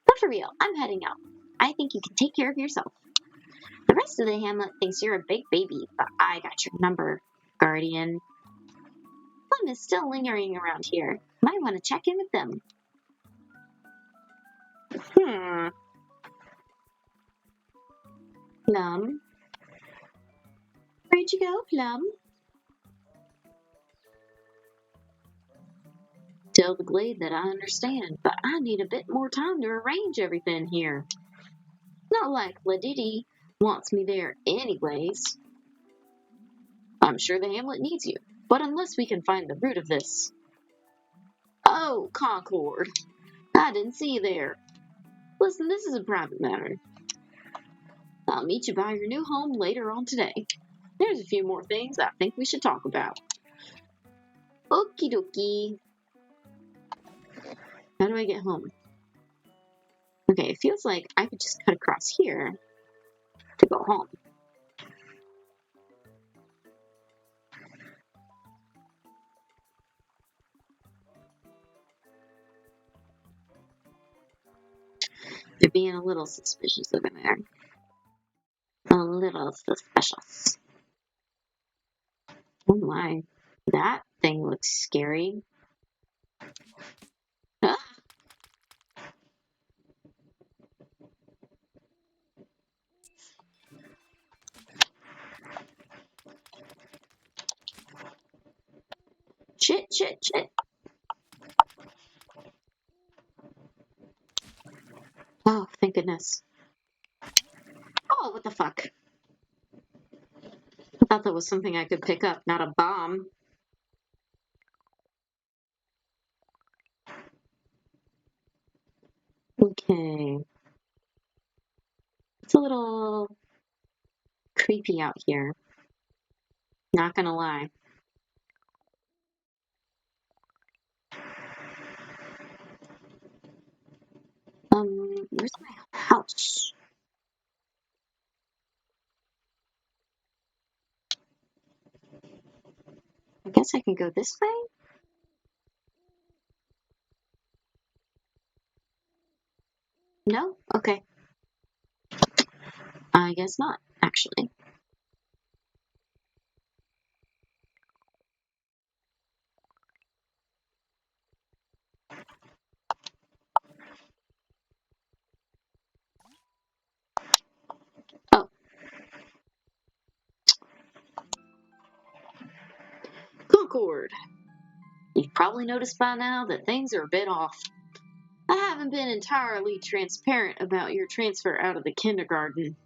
But for real, I'm heading out. I think you can take care of yourself. The rest of the hamlet thinks you're a big baby, but I got your number, Guardian. Plum is still lingering around here. Might want to check in with them. Plum? Where'd you go, Plum? Tell the Glade that I understand, but I need a bit more time to arrange everything here. Not like Ladidi wants me there anyways. I'm sure the hamlet needs you, but unless we can find the root of this. Oh, Concord. I didn't see you there. Listen, this is a private matter. I'll meet you by your new home later on today. There's a few more things I think we should talk about. Okie dokie. How do I get home? Okay, it feels like I could just cut across here to go home. They're being a little suspicious over there. A little suspicious. Oh my. That thing looks scary. Ah! Shit, shit, shit. Oh, thank goodness. Oh, what the fuck? I thought that was something I could pick up, not a bomb. Okay. It's a little creepy out here. Not gonna lie. Where's my house? I guess I can go this way? No? Okay. I guess not, actually. Oh, Concord. You've probably noticed by now that things are a bit off. I haven't been entirely transparent about your transfer out of the kindergarten.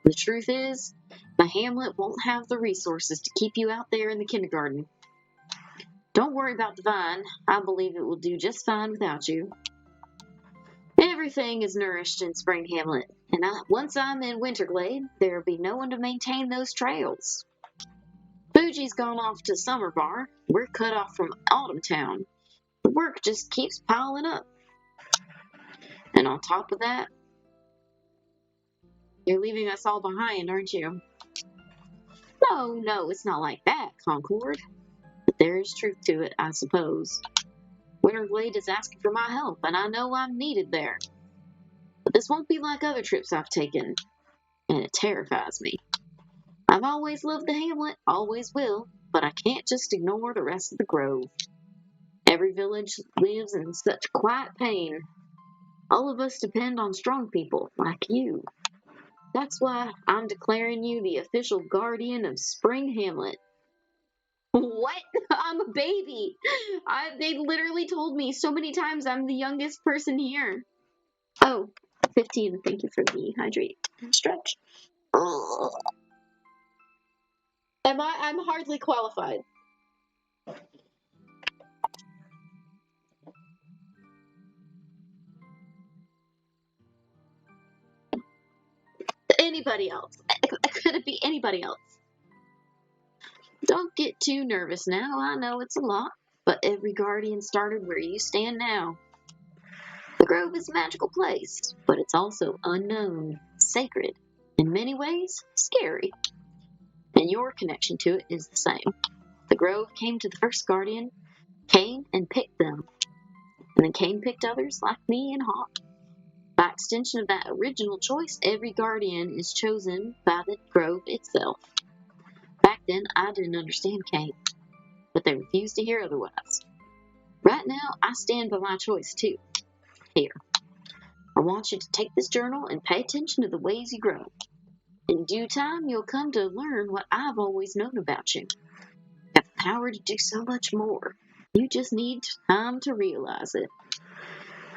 The truth is, the hamlet won't have the resources to keep you out there in the kindergarten. Don't worry about the vine. I believe it will do just fine without you. Everything is nourished in Spring Hamlet, and once I'm in Winterglade, there'll be no one to maintain those trails. Fuji's gone off to Summer Bar. We're cut off from Autumn Town. The work just keeps piling up. And on top of that, you're leaving us all behind, aren't you? No, no, it's not like that, Concord. But there is truth to it, I suppose. Winterglade is asking for my help, and I know I'm needed there. But this won't be like other trips I've taken, and it terrifies me. I've always loved the hamlet, always will, but I can't just ignore the rest of the grove. Every village lives in such quiet pain. All of us depend on strong people like you. That's why I'm declaring you the official guardian of Spring Hamlet. What? I'm a baby. They literally told me so many times I'm the youngest person here. Oh, 15. Thank you for the hydrate and stretch. Ugh. I'm hardly qualified. Anybody else? Could it be anybody else? Don't get too nervous now. I know it's a lot, but every guardian started where you stand now. The Grove is a magical place, but it's also unknown, sacred, in many ways, scary. And your connection to it is the same. The Grove came to the first guardian, came and picked them, and then Cain picked others like me and Hawk. By extension of that original choice, every guardian is chosen by the Grove itself. Back then, I didn't understand Cain, but they refused to hear otherwise. Right now, I stand by my choice too. Here, I want you to take this journal and pay attention to the ways you grow. In due time, you'll come to learn what I've always known about you. You have the power to do so much more. You just need time to realize it.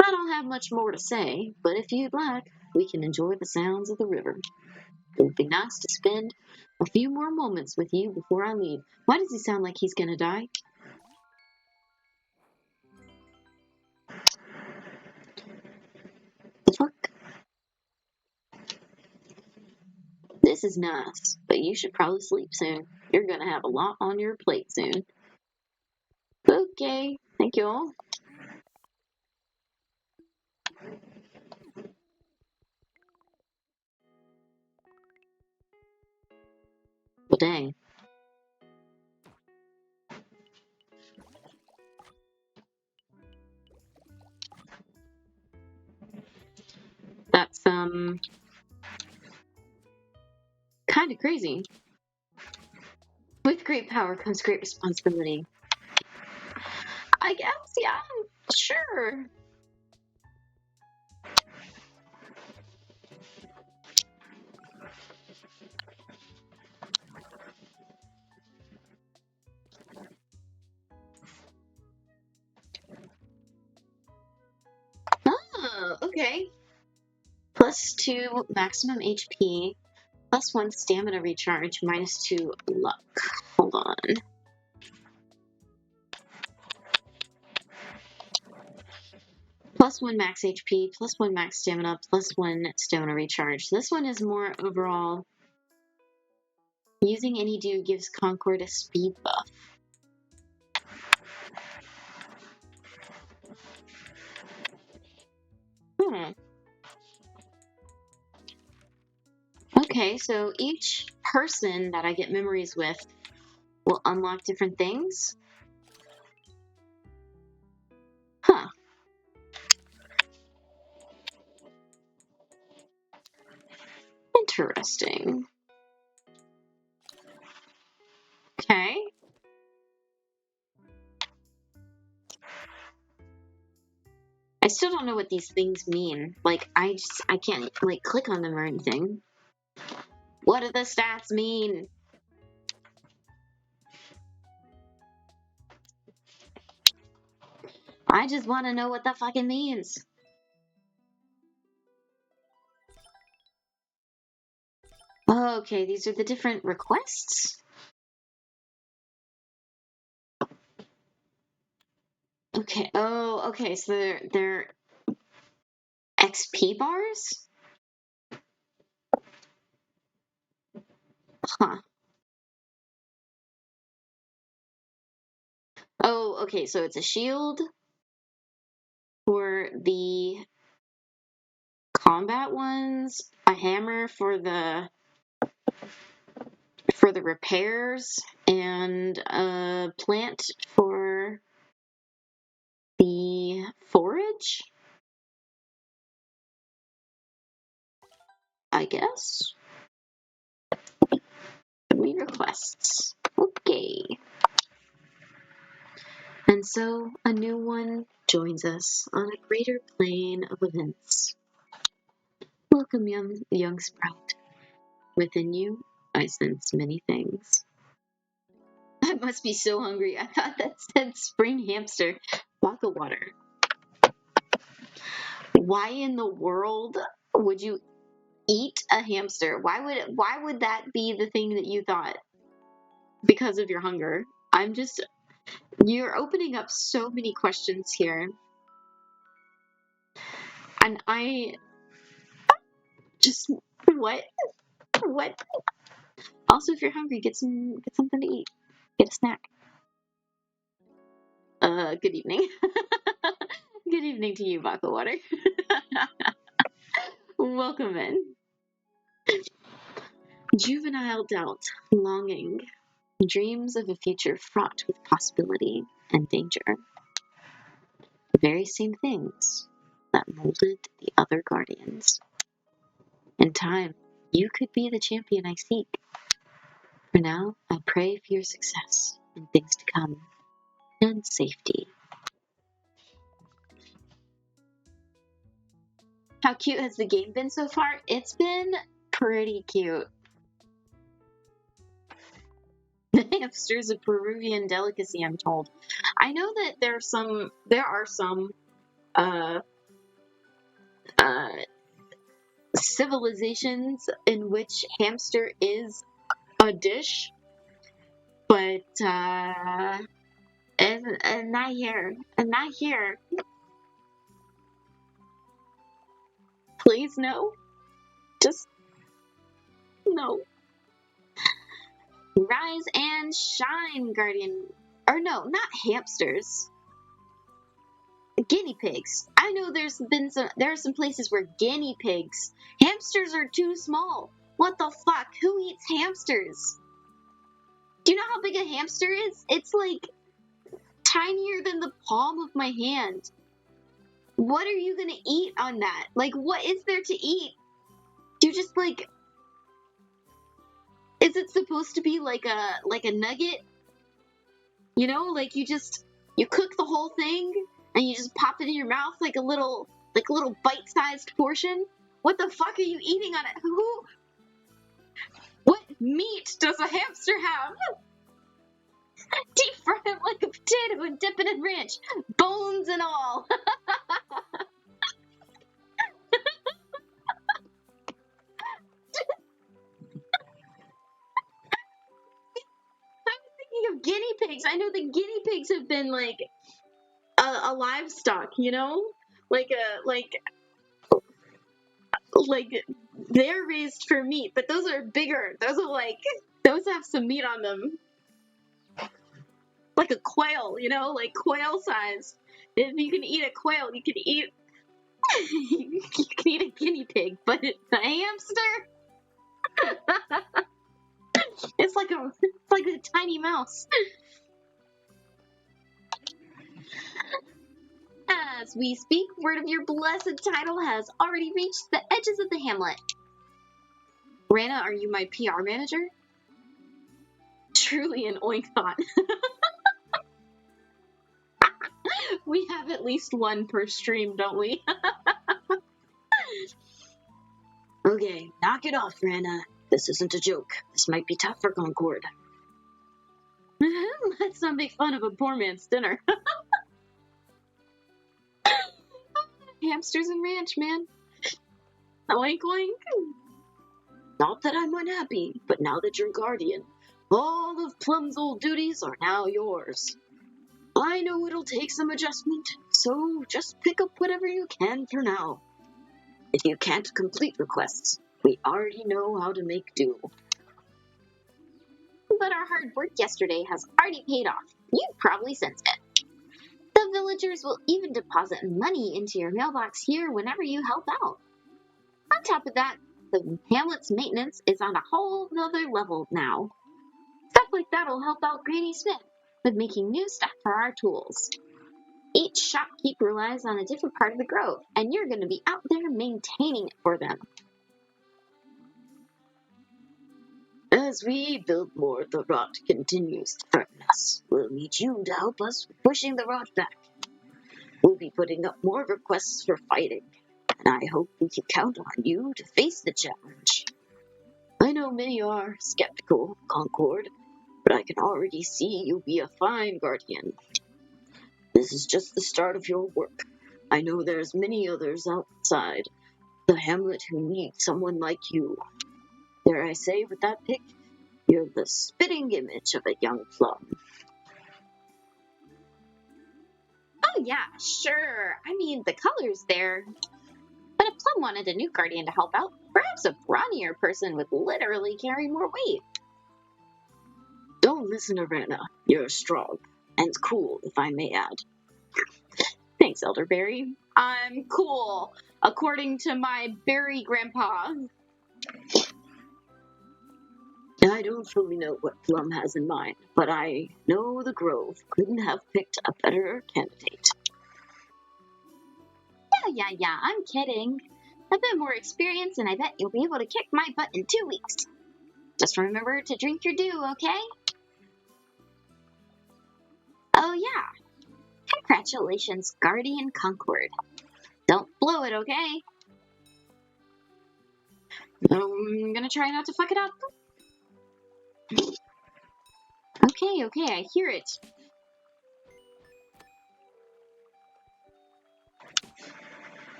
I don't have much more to say, but if you'd like, we can enjoy the sounds of the river. It would be nice to spend a few more moments with you before I leave. Why does he sound like he's gonna die? The fuck? This is nice, but you should probably sleep soon. You're gonna have a lot on your plate soon. Okay, thank you all. Well, dang. That's kind of crazy. With great power comes great responsibility. I guess, yeah, sure. Oh, okay. +2 maximum HP, +1 stamina recharge, -2 luck. Hold on. +1 max HP, +1 max stamina, +1 stamina recharge. This one is more overall. Using any dew gives Concord a speed buff. Okay, so each person that I get memories with will unlock different things. Huh. Interesting. Okay. I still don't know what these things mean. Like, I can't, like, click on them or anything. What do the stats mean? I just want to know what the fucking means. Okay, these are the different requests. Okay. Oh, okay. So they're XP bars? Huh. Oh, okay. So it's a shield for the combat ones, a hammer for the repairs, and a plant for the forage, I guess. Read requests. Okay. And so a new one joins us on a greater plane of events. Welcome, young sprout. Within you, I sense many things. I must be so hungry. I thought that said spring hamster. Bottle water. Why in the world would you eat a hamster? Why would that be the thing that you thought? Because of your hunger. You're opening up so many questions here. And I just what? What? Also, if you're hungry, get something to eat. Get a snack. Good evening. Good evening to you, Bottle Water. Welcome in. Juvenile doubt, longing, dreams of a future fraught with possibility and danger. The very same things that molded the other guardians. In time, you could be the champion I seek. For now, I pray for your success and things to come, and safety. How cute has the game been so far? It's been pretty cute. The hamster's a Peruvian delicacy, I'm told. I know that there are some uh, uh, civilizations in which hamster is a dish, but and not here, and not here. Please no, just no. Rise and shine, Guardian. Or no, not hamsters. Guinea pigs. I know there are some places where guinea pigs. Hamsters are too small. What the fuck? Who eats hamsters? Do you know how big a hamster is? It's like tinier than the palm of my hand. What are you gonna eat on that? Like, what is there to eat? Do you just like? Is it supposed to be like a nugget? You know, like you cook the whole thing and you just pop it in your mouth like a little bite-sized portion. What the fuck are you eating on it? What meat does a hamster have? Deep fry it like a potato and dip it in ranch, bones and all. Speaking of guinea pigs, I know the guinea pigs have been like a livestock, you know? like they're raised for meat, but those are bigger. Those have some meat on them. Like a quail, like quail size. If you can eat a quail, you can eat you can eat a guinea pig, but a hamster, it's like a tiny mouse. As we speak, word of your blessed title has already reached the edges of the hamlet. Rana, are you my PR manager? Truly an oink thought. We have at least one per stream, don't we? Okay, knock it off, Rana. This isn't a joke. This might be tough for Concord. Let's not make fun of a poor man's dinner. Hamsters and ranch, man. Oink oink. Not that I'm unhappy, but now that you're guardian, all of Plum's old duties are now yours. I know it'll take some adjustment, so just pick up whatever you can for now. If you can't complete requests, we already know how to make do. But our hard work yesterday has already paid off. You've probably sensed it. The villagers will even deposit money into your mailbox here whenever you help out. On top of that, the hamlet's maintenance is on a whole nother level now. Stuff like that'll help out Granny Smith with making new stuff for our tools. Each shopkeep relies on a different part of the grove, and you're going to be out there maintaining it for them. As we build more, the rot continues to threaten us. We'll need you to help us with pushing the rot back. We'll be putting up more requests for fighting, and I hope we can count on you to face the challenge. I know many are skeptical, Concord, but I can already see you'll be a fine guardian. This is just the start of your work. I know there's many others outside the hamlet who need someone like you. Dare I say with that pick, you're the spitting image of a young Plum. Oh yeah, sure. I mean, the color's there. But if Plum wanted a new guardian to help out, perhaps a brawnier person would literally carry more weight. Don't listen to Rana. You're strong. And cool, if I may add. Thanks, Elderberry. I'm cool, according to my berry grandpa. I don't fully know what Plum has in mind, but I know the Grove couldn't have picked a better candidate. Yeah, I'm kidding. A bit more experience and I bet you'll be able to kick my butt in 2 weeks. Just remember to drink your dew, okay? Oh yeah. Congratulations, Guardian Concord. Don't blow it, okay? I'm gonna try not to fuck it up. Okay, I hear it.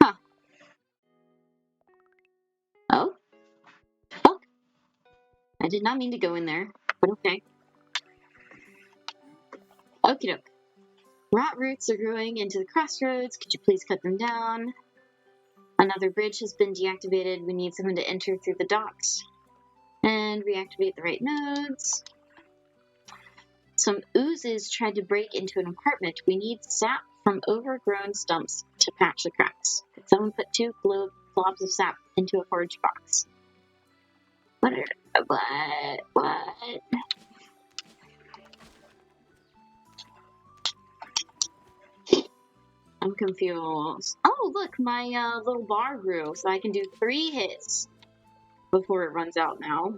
Huh. Oh? Fuck. I did not mean to go in there, but okay. Okie doke. Rot roots are growing into the crossroads. Could you please cut them down? Another bridge has been deactivated. We need someone to enter through the docks. And reactivate the right nodes. Some oozes tried to break into an apartment. We need sap from overgrown stumps to patch the cracks. Could someone put 2 globs of sap into a forage box? What? I'm confused. Oh, look, my little bar grew, so I can do 3 hits before it runs out now.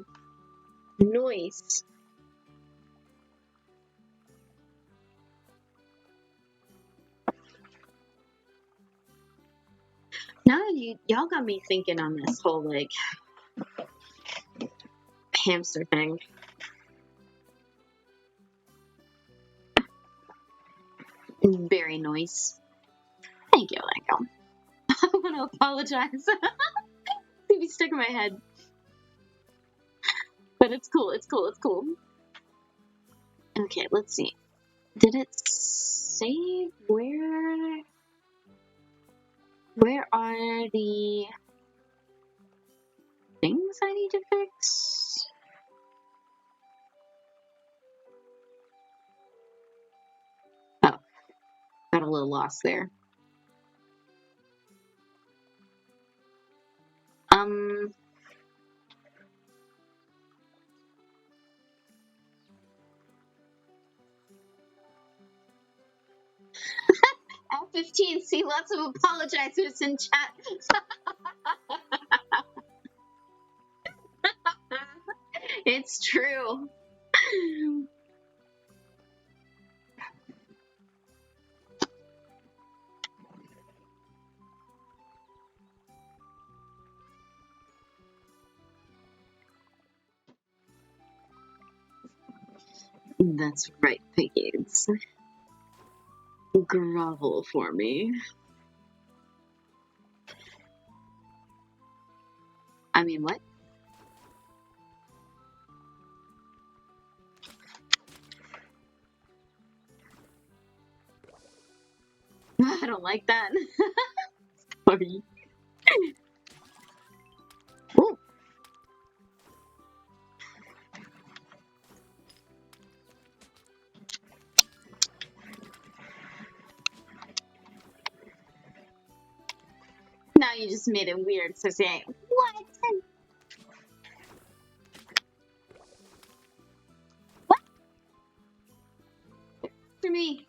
Nice. Now y'all got me thinking on this whole, like, hamster thing. Very nice. Thank you. I want to apologize. Maybe stuck in my head. But it's cool. Okay, let's see. Did it save where? Where are the things I need to fix? Oh, got a little lost there. F15, see lots of apologizers in chat. It's true. That's right, Piggies. Grovel for me. I mean, what? I don't like that. Sorry. Ooh. Now you just made it weird, so saying, what? What? For me.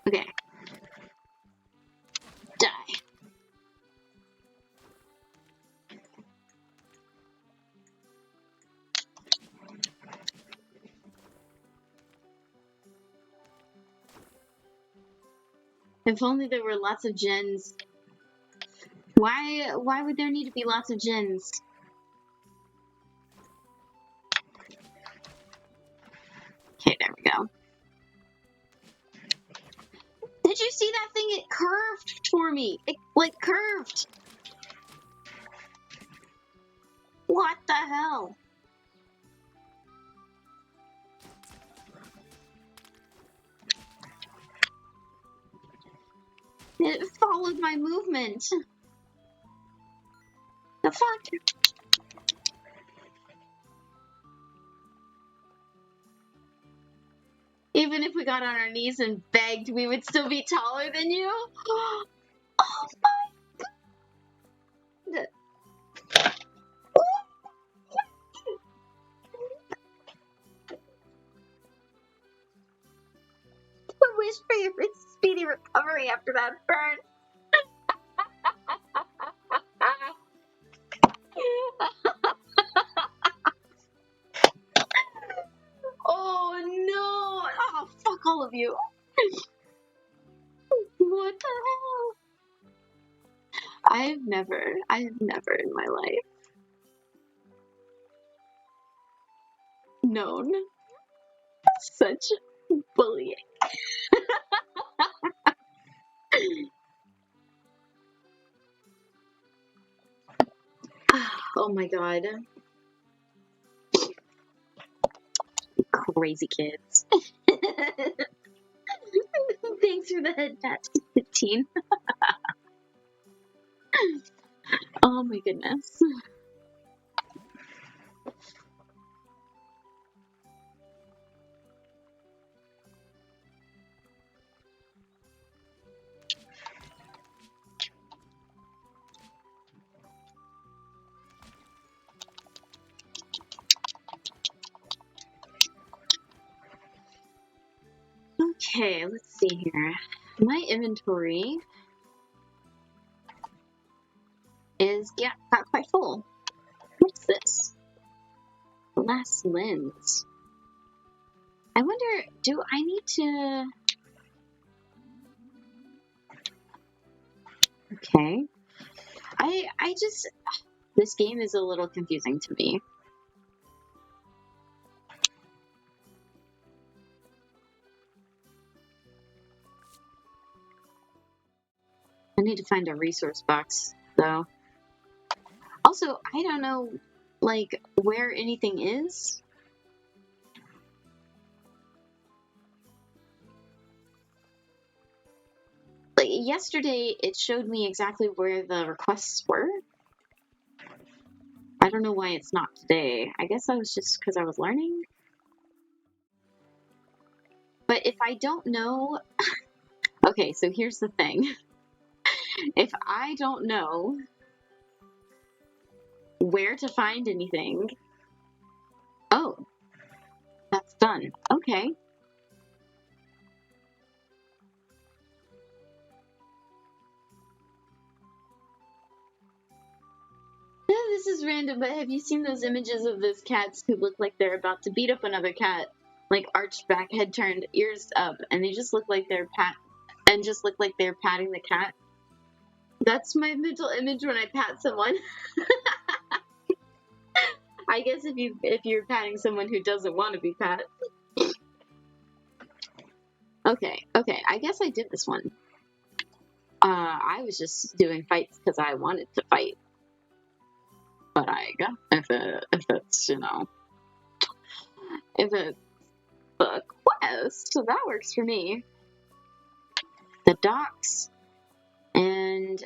Okay. Die. If only there were lots of gens. Why would there need to be lots of gens? Okay, there we go. Did you see that thing? It curved for me. It, like, curved. What the hell? It followed my movement. The fuck? Even if we got on our knees and begged, we would still be taller than you? Oh my god! I wish for your speedy recovery after that burn. Oh no! Oh, fuck all of you. What the hell? I've never in my life known such bullying. Oh my god. Crazy kids. Thanks for the head pat, 15. Oh my goodness. Okay, let's see here. My inventory is, yeah, not quite full. What's this? Glass lens. I wonder, do I need to... Okay. I just... This game is a little confusing to me. need to find a resource box, though. Also, I don't know, like, where anything is. Like, yesterday, it showed me exactly where the requests were. I don't know why it's not today. I guess that was just because I was learning. But if I don't know... Okay, so here's the thing. If I don't know where to find anything... Oh, that's done. Okay. This is random, but have you seen those images of those cats who look like they're about to beat up another cat? Like arched back, head turned, ears up, and they just look like they're patting the cat. That's my mental image when I pat someone. I guess if you're patting someone who doesn't want to be pat. Okay, I guess I did this one. I was just doing fights because I wanted to fight. But I guess if it's, you know, if it's a quest, so that works for me. The docks and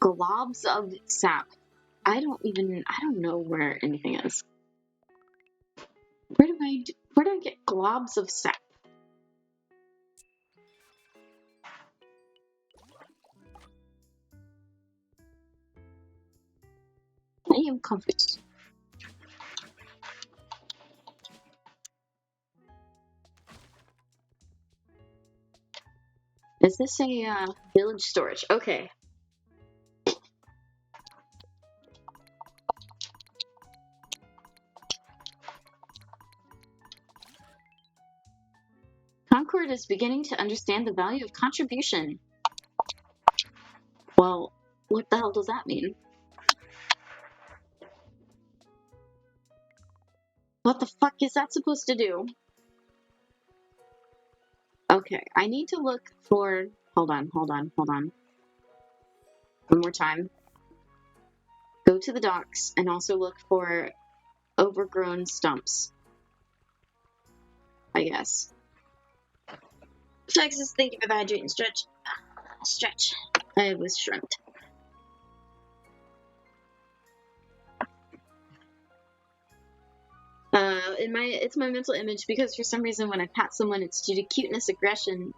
globs of sap. I don't know where anything is. Where do I get globs of sap? I am confused. Is this a village storage? Okay. Concord is beginning to understand the value of contribution. Well, what the hell does that mean? What the fuck is that supposed to do? Okay, I need to look for... Hold on. One more time. Go to the docks and also look for overgrown stumps. I guess. Texas, thank you for the hydrating stretch. Stretch. I was shrimped. It's my mental image because for some reason when I pat someone it's due to cuteness, aggression.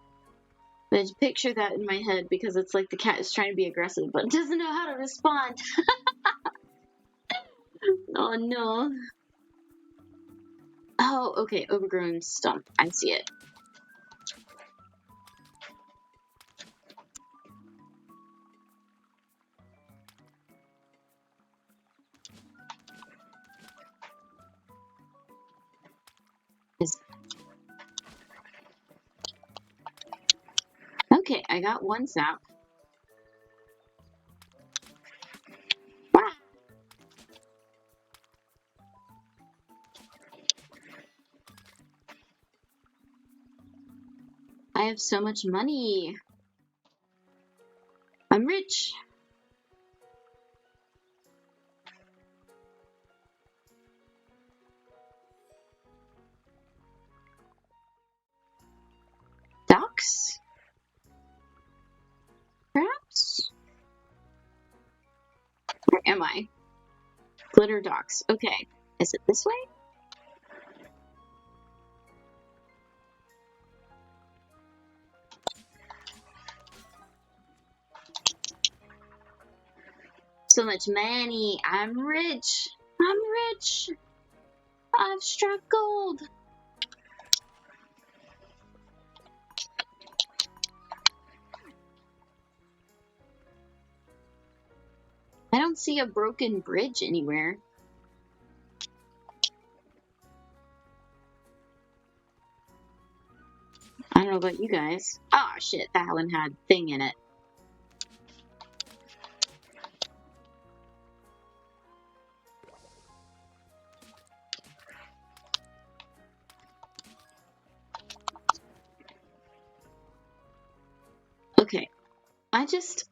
I picture that in my head because it's like the cat is trying to be aggressive but doesn't know how to respond. Oh no. Oh, okay, overgrown stump. I see it. Okay, I got one sap. I have so much money. I'm rich. Docks? Perhaps? Where am I? Glitter docks. Okay. Is it this way? So much money. I'm rich. I've struck gold. I don't see a broken bridge anywhere. I don't know about you guys. Oh shit, that one had thing in it. I just...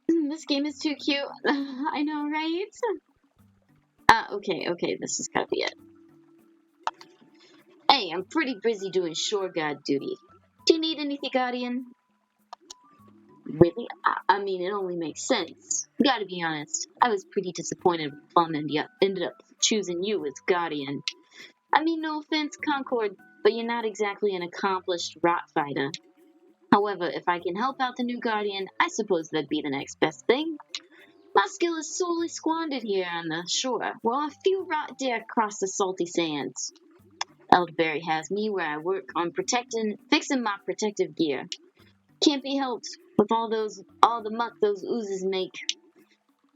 This game is too cute. I know, right? Okay, this has gotta be it. Hey, I'm pretty busy doing shore guard duty. Do you need anything, Guardian? Really? I mean, it only makes sense. Gotta be honest, I was pretty disappointed when Plum ended up choosing you as Guardian. I mean, no offense, Concord, but you're not exactly an accomplished rot fighter. However, if I can help out the new Guardian, I suppose that'd be the next best thing. My skill is sorely squandered here on the shore, while a few rot dare cross the salty sands. Elderberry has me where I work on fixing my protective gear. Can't be helped with all the muck those oozes make.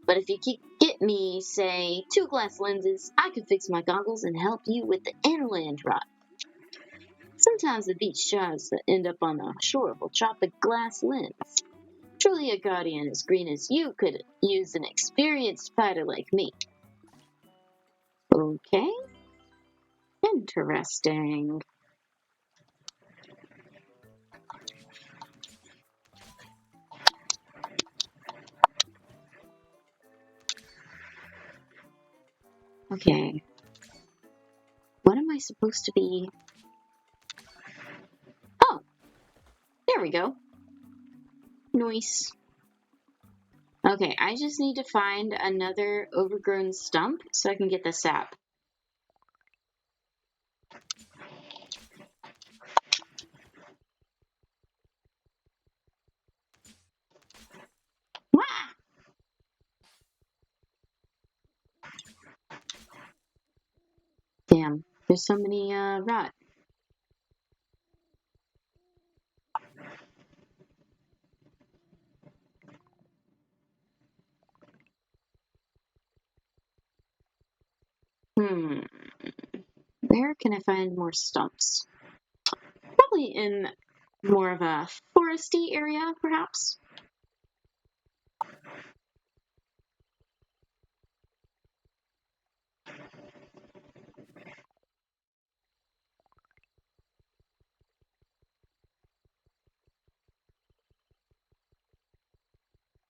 But if you could get me, say, 2 glass lenses, I could fix my goggles and help you with the inland rot. Sometimes the beach sharks that end up on the shore will drop a glass lens. Truly a guardian as green as you could use an experienced fighter like me. Okay. Interesting. Okay. What am I supposed to be? Oh, there we go. Nice. Okay, I just need to find another overgrown stump so I can get the sap. Wah! Damn, there's so many rot. Hmm. Where can I find more stumps? Probably in more of a foresty area, perhaps.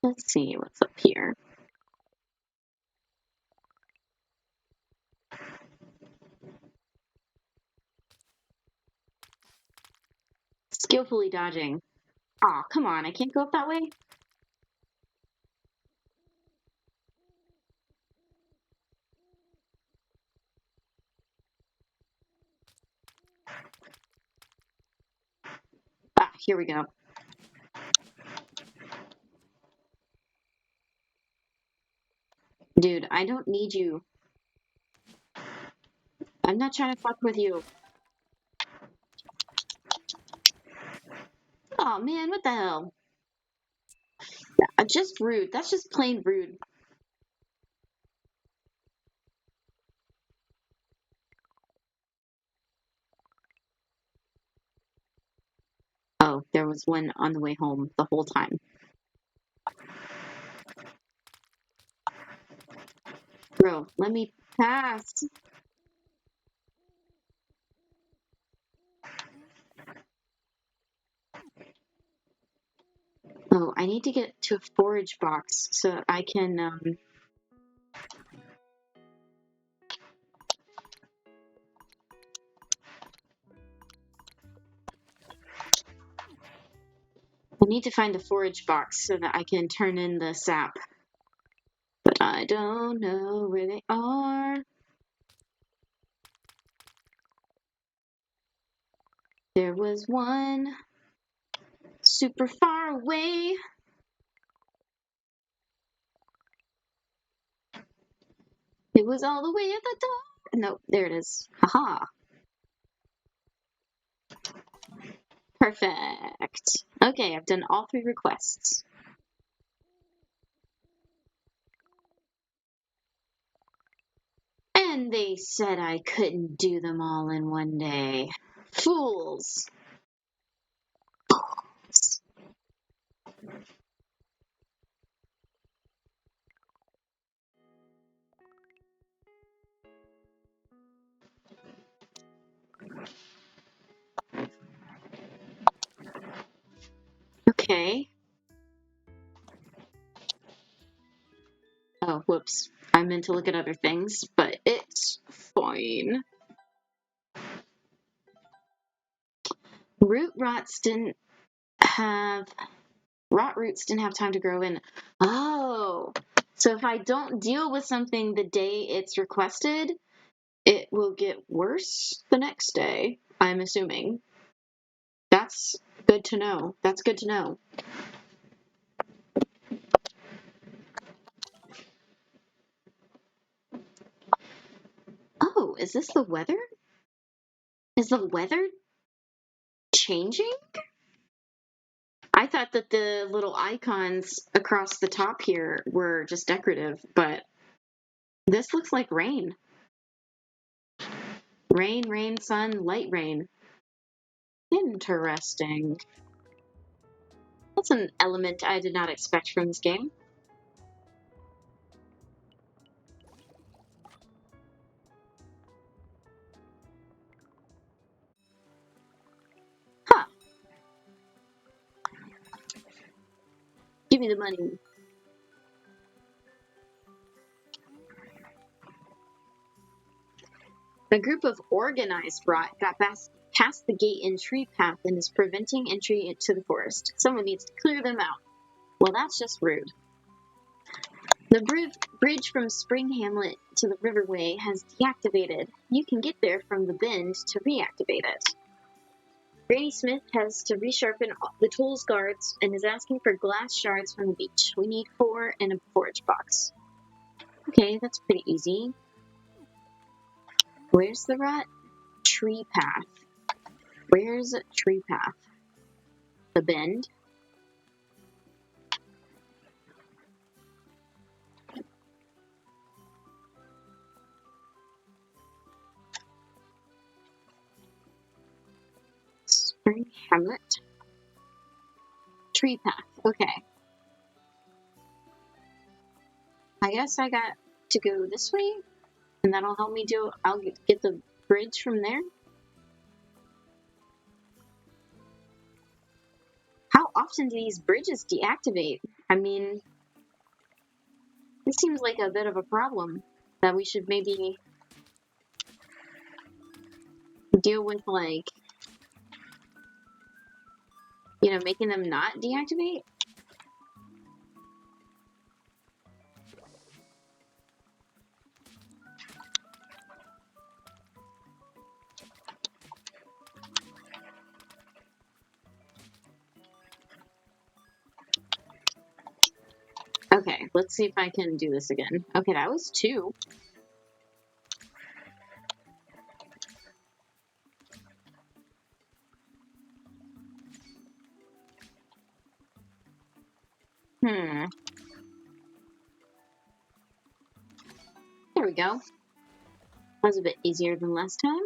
Let's see what's up here. Skillfully dodging. Aw, come on, I can't go up that way? Ah, here we go. Dude, I don't need you. I'm not trying to fuck with you. Oh man, what the hell? Just rude. That's just plain rude. Oh, there was one on the way home the whole time. Bro, let me pass. Oh, I need to get to a forage box so I can, I need to find a forage box so that I can turn in the sap. But I don't know where they are. There was one super far away. It was all the way at the top. No, there it is. Haha. Perfect. Okay, I've done all 3 requests. And they said I couldn't do them all in one day. Fools. Okay. Oh, whoops. I meant to look at other things, but it's fine. Root roots didn't have time to grow in. Oh, so if I don't deal with something the day it's requested, it will get worse the next day, I'm assuming. That's good to know. That's good to know. Oh, is this the weather? Is the weather changing? I thought that the little icons across the top here were just decorative, but this looks like rain. Rain, rain, sun, light rain. Interesting. That's an element I did not expect from this game. Huh. Give me the money. A group of organized rot got past the gate in Tree Path and is preventing entry into the forest. Someone needs to clear them out. Well, that's just rude. The bridge from Spring Hamlet to the Riverway has deactivated. You can get there from the bend to reactivate it. Granny Smith has to resharpen the tools guards and is asking for glass shards from the beach. We need 4 in a forage box. Okay, that's pretty easy. Where's the rut? Tree Path. Where's Tree Path? The bend? Spring Hamlet. Tree Path. Okay. I guess I got to go this way, and that'll help me I'll get the bridge from there. How often do these bridges deactivate? I mean, it seems like a bit of a problem that we should maybe deal with, like, making them not deactivate. Okay, let's see if I can do this again. Okay, that was 2. There we go. That was a bit easier than last time.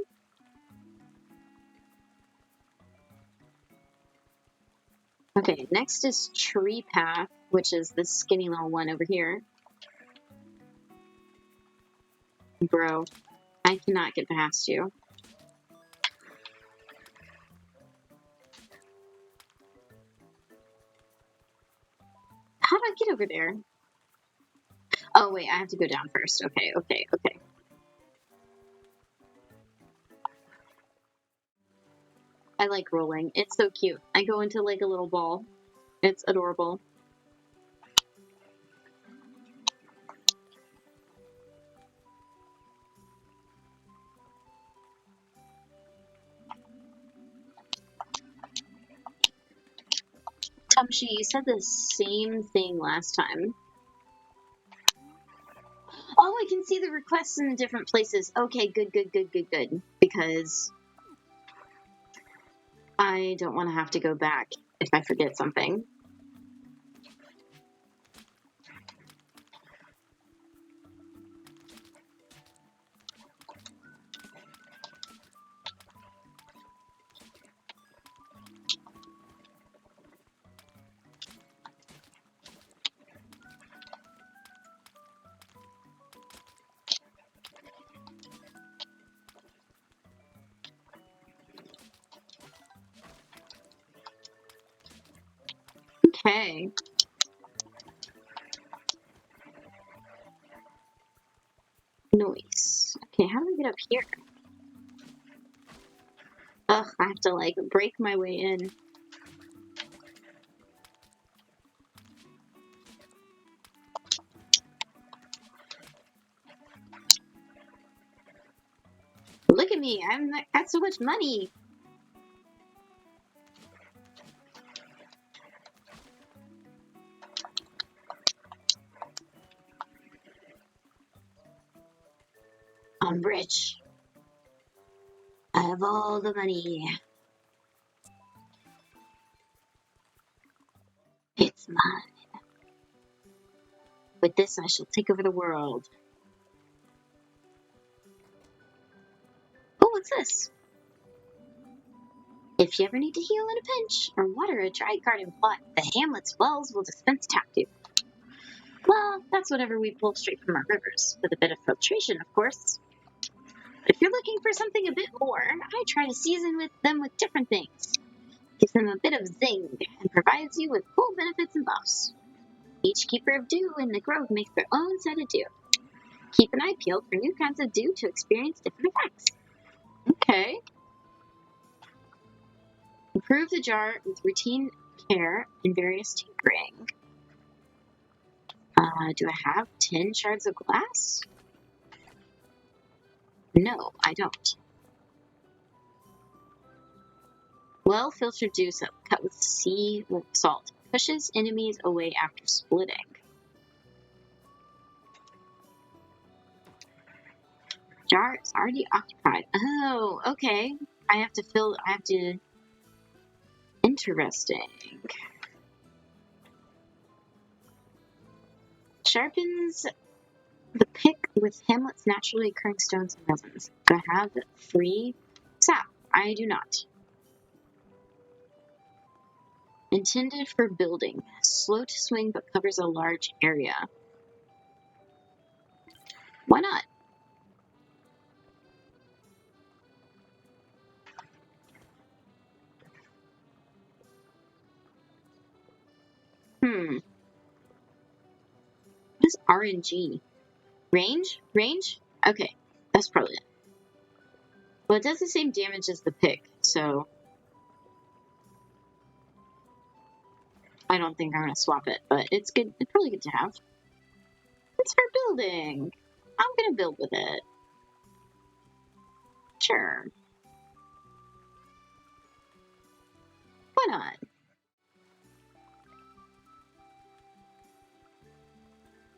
Okay, next is Tree Path, which is this skinny little one over here. Bro, I cannot get past you. How do I get over there? Oh, wait, I have to go down first. Okay. I like rolling. It's so cute. I go into like a little ball. It's adorable. Tumshi, you said the same thing last time. Oh, I can see the requests in different places. Okay, good. Because I don't want to have to go back if I forget something. Noise. Okay, how do we get up here? Ugh, I have to like break my way in. Look at me, I got so much money. I'm rich. I have all the money. It's mine. With this, I shall take over the world. Oh, what's this? If you ever need to heal in a pinch or water a dry garden plot, the Hamlet's wells will dispense tap to. Well, that's whatever we pull straight from our rivers, with a bit of filtration, of course. If you're looking for something a bit more, I try to season them with different things. Gives them a bit of zing and provides you with cool benefits and buffs. Each keeper of dew in the grove makes their own set of dew. Keep an eye peeled for new kinds of dew to experience different effects. Okay. Improve the jar with routine care and various tinkering. Do I have 10 shards of glass? No, I don't. Well filtered dew cut with sea salt pushes enemies away after splitting. Jar is already occupied. Oh, okay. I have to. Interesting. Sharpens the pick with Hamlet's naturally occurring stones and resins. Do I have 3 sap? I do not. Intended for building. Slow to swing but covers a large area. Why not? What is RNG? Range? Range? Okay, that's probably it. Well, it does the same damage as the pick, so I don't think I'm gonna swap it, but it's good. It's probably good to have. It's for building. I'm gonna build with it. Sure. Why not?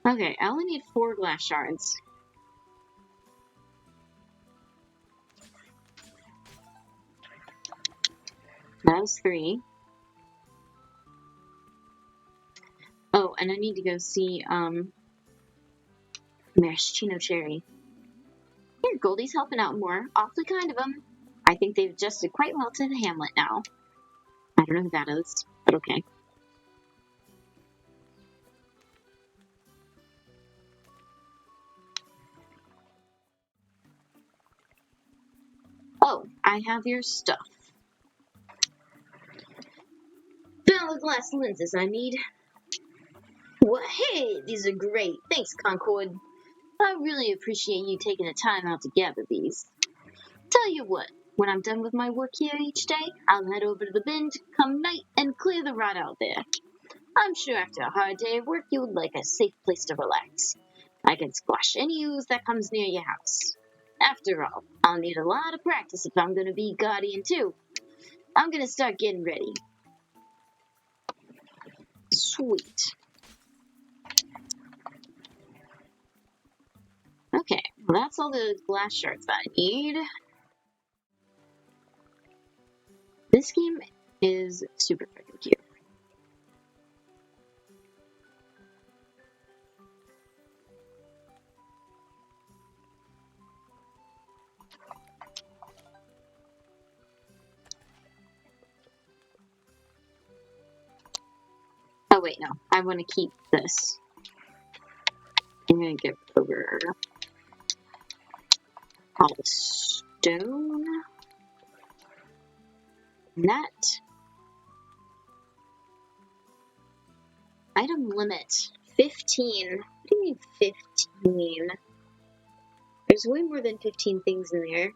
Okay, I only need 4 glass shards. That was 3. Oh, and I need to go see, Maraschino Cherry. Here, Goldie's helping out more. Awfully kind of them. I think they've adjusted quite well to the Hamlet now. I don't know who that is, but okay. Oh, I have your stuff. Found the glass lenses I need. Well, hey, these are great. Thanks, Concord. I really appreciate you taking the time out to gather these. Tell you what, when I'm done with my work here each day, I'll head over to the bend come night and clear the rot out there. I'm sure after a hard day of work, you would like a safe place to relax. I can squash any ooze that comes near your house. After all, I'll need a lot of practice if I'm going to be guardian too. I'm going to start getting ready. Sweet. Okay, well that's all the glass shards I need. This game is super freaking cute. Oh wait, no, I want to keep this. I'm going to get over all the stone. Net. Item limit 15. What do you mean 15? There's way more than 15 things in there.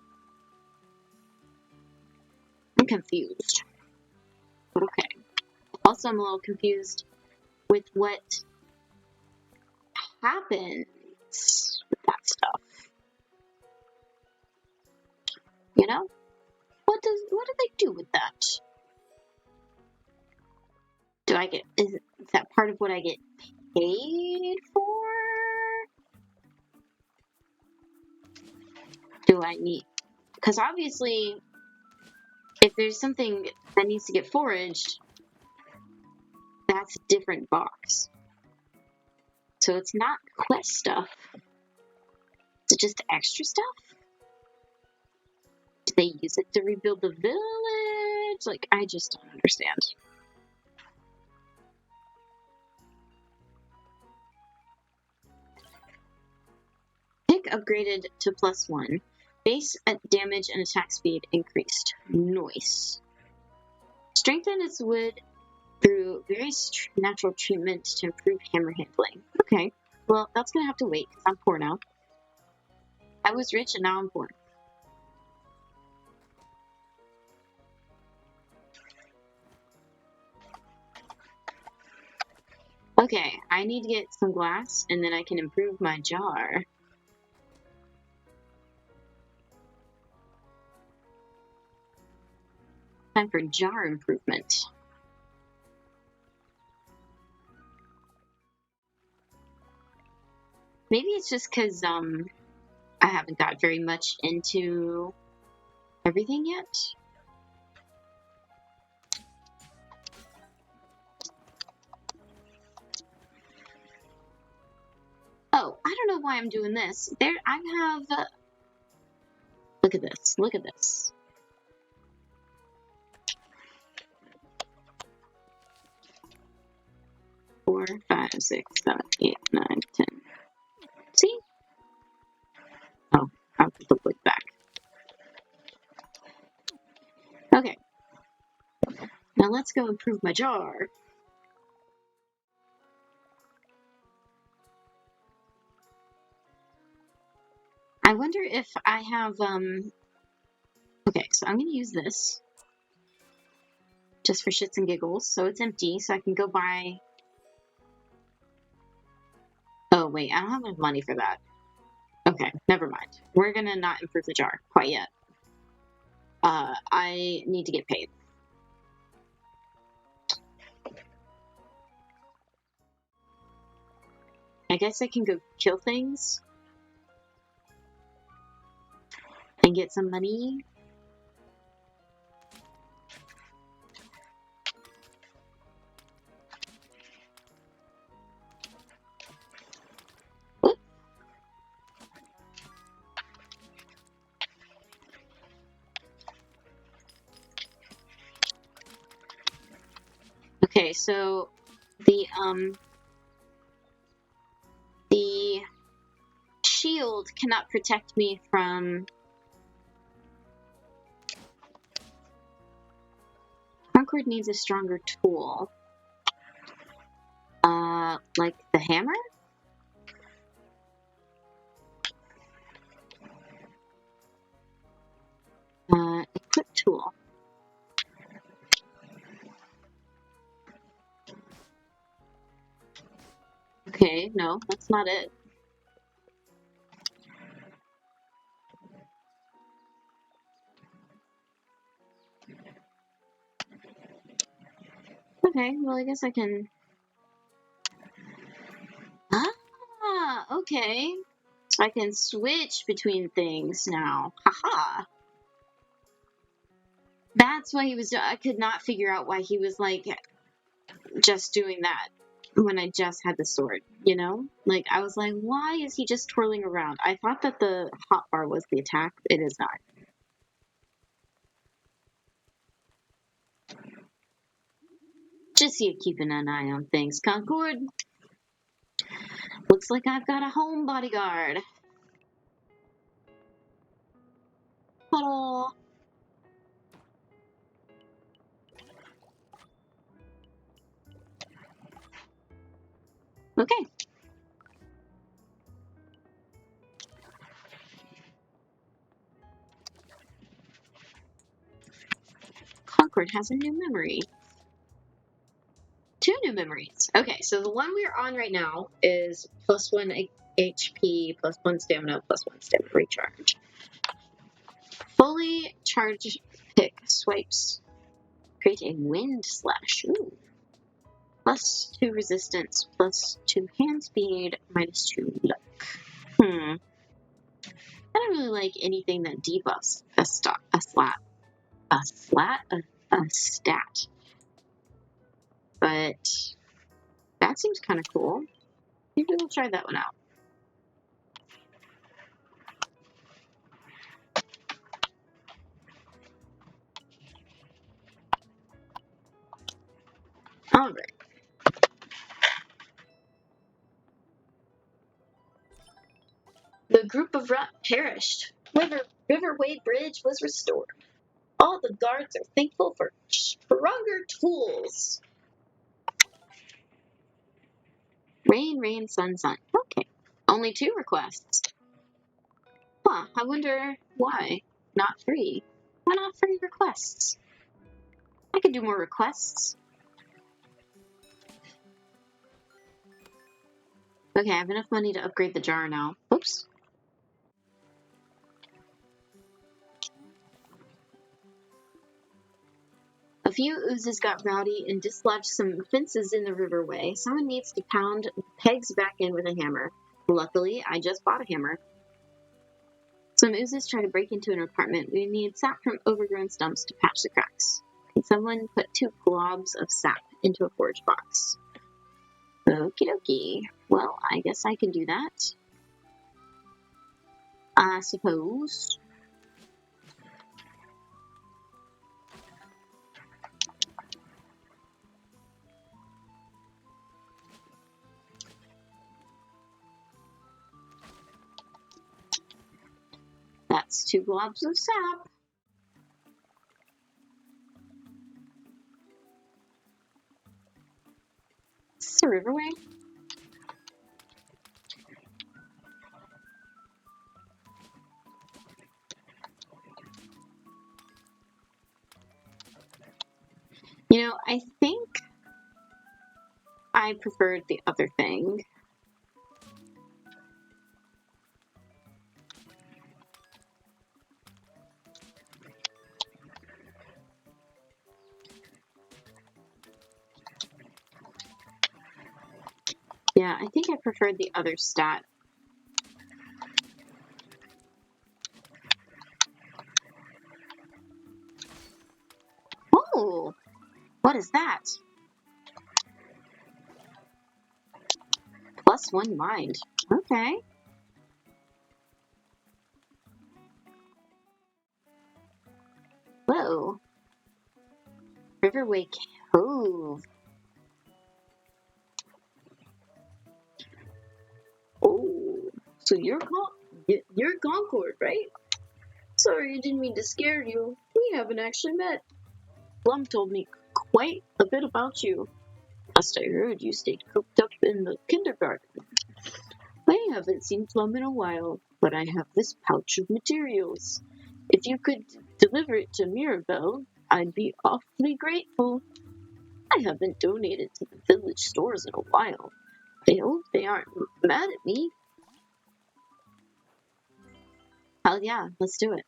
I'm confused. But okay. Also, I'm a little confused with what happens with that stuff. You know? What do they do with that? Is that part of what I get paid for? Do I need, because obviously if there's something that needs to get foraged, that's a different box. So it's not quest stuff. Is it just extra stuff? Do they use it to rebuild the village? Like, I just don't understand. Pick upgraded to +1. Base damage and attack speed increased. Nice. Strengthen its wood through various natural treatments to improve hammer handling. Okay, well, that's gonna have to wait because I'm poor now. I was rich and now I'm poor. Okay, I need to get some glass and then I can improve my jar. Time for jar improvement. Maybe it's just because I haven't got very much into everything yet. Oh, I don't know why I'm doing this. There, I have. Look at this. Look at this. Four, 5, 6, 7, 8, 9, 10. See? Oh, I have to look back. Okay. Now let's go improve my jar. I wonder if I have, okay, so I'm gonna use this. Just for shits and giggles, so it's empty, so I can go buy... Oh, wait, I don't have enough money for that. Okay, never mind. We're gonna not improve the jar quite yet. I need to get paid. I guess I can go kill things and get some money. Whoop. Okay, so the shield cannot protect me from... Concord needs a stronger tool. Like the hammer? Equip tool. Okay, no, that's not it. Okay, well, I guess I can... Ah, okay. I can switch between things now. Haha. That's why he was... I could not figure out why he was, like, just doing that when I just had the sword, you know? Like, I was like, why is he just twirling around? I thought that the hotbar was the attack. It is not. Just you keeping an eye on things, Concord. Looks like I've got a home bodyguard. Huddle. Okay. Concord has a new memory. 2 new memories. Okay, so the one we're on right now is +1 HP, +1 stamina, +1 stamina recharge. Fully charged pick swipes create a wind slash. Ooh. +2 resistance, +2 hand speed, -2 luck. I don't really like anything that debuffs a stat. But that seems kind of cool. Maybe we'll try that one out. All right. The group of rat perished. Riverway Bridge was restored. All the guards are thankful for stronger tools. Rain, rain, sun, sun. Okay. Only 2 requests. Huh, I wonder why. Not 3. Why not 3 requests? I could do more requests. Okay, I have enough money to upgrade the jar now. Oops. A few oozes got rowdy and dislodged some fences in the riverway. Someone needs to pound pegs back in with a hammer. Luckily, I just bought a hammer. Some oozes try to break into an apartment. We need sap from overgrown stumps to patch the cracks. Can someone put 2 globs of sap into a forage box? Okie dokie. Well, I guess I can do that. I suppose. That's 2 globs of sap. Is this a riverway? You know, I think I preferred the other thing. Yeah, I think I preferred the other stat. Oh, what is that? +1 mind. Okay. Whoa. Riverway Cove. Oh, so you're Concord, right? Sorry, I didn't mean to scare you. We haven't actually met. Blum told me quite a bit about you. Last I heard, you stayed cooped up in the kindergarten. I haven't seen Plum in a while, but I have this pouch of materials. If you could deliver it to Mirabelle, I'd be awfully grateful. I haven't donated to the village stores in a while. I hope they aren't mad at me. Hell yeah, let's do it.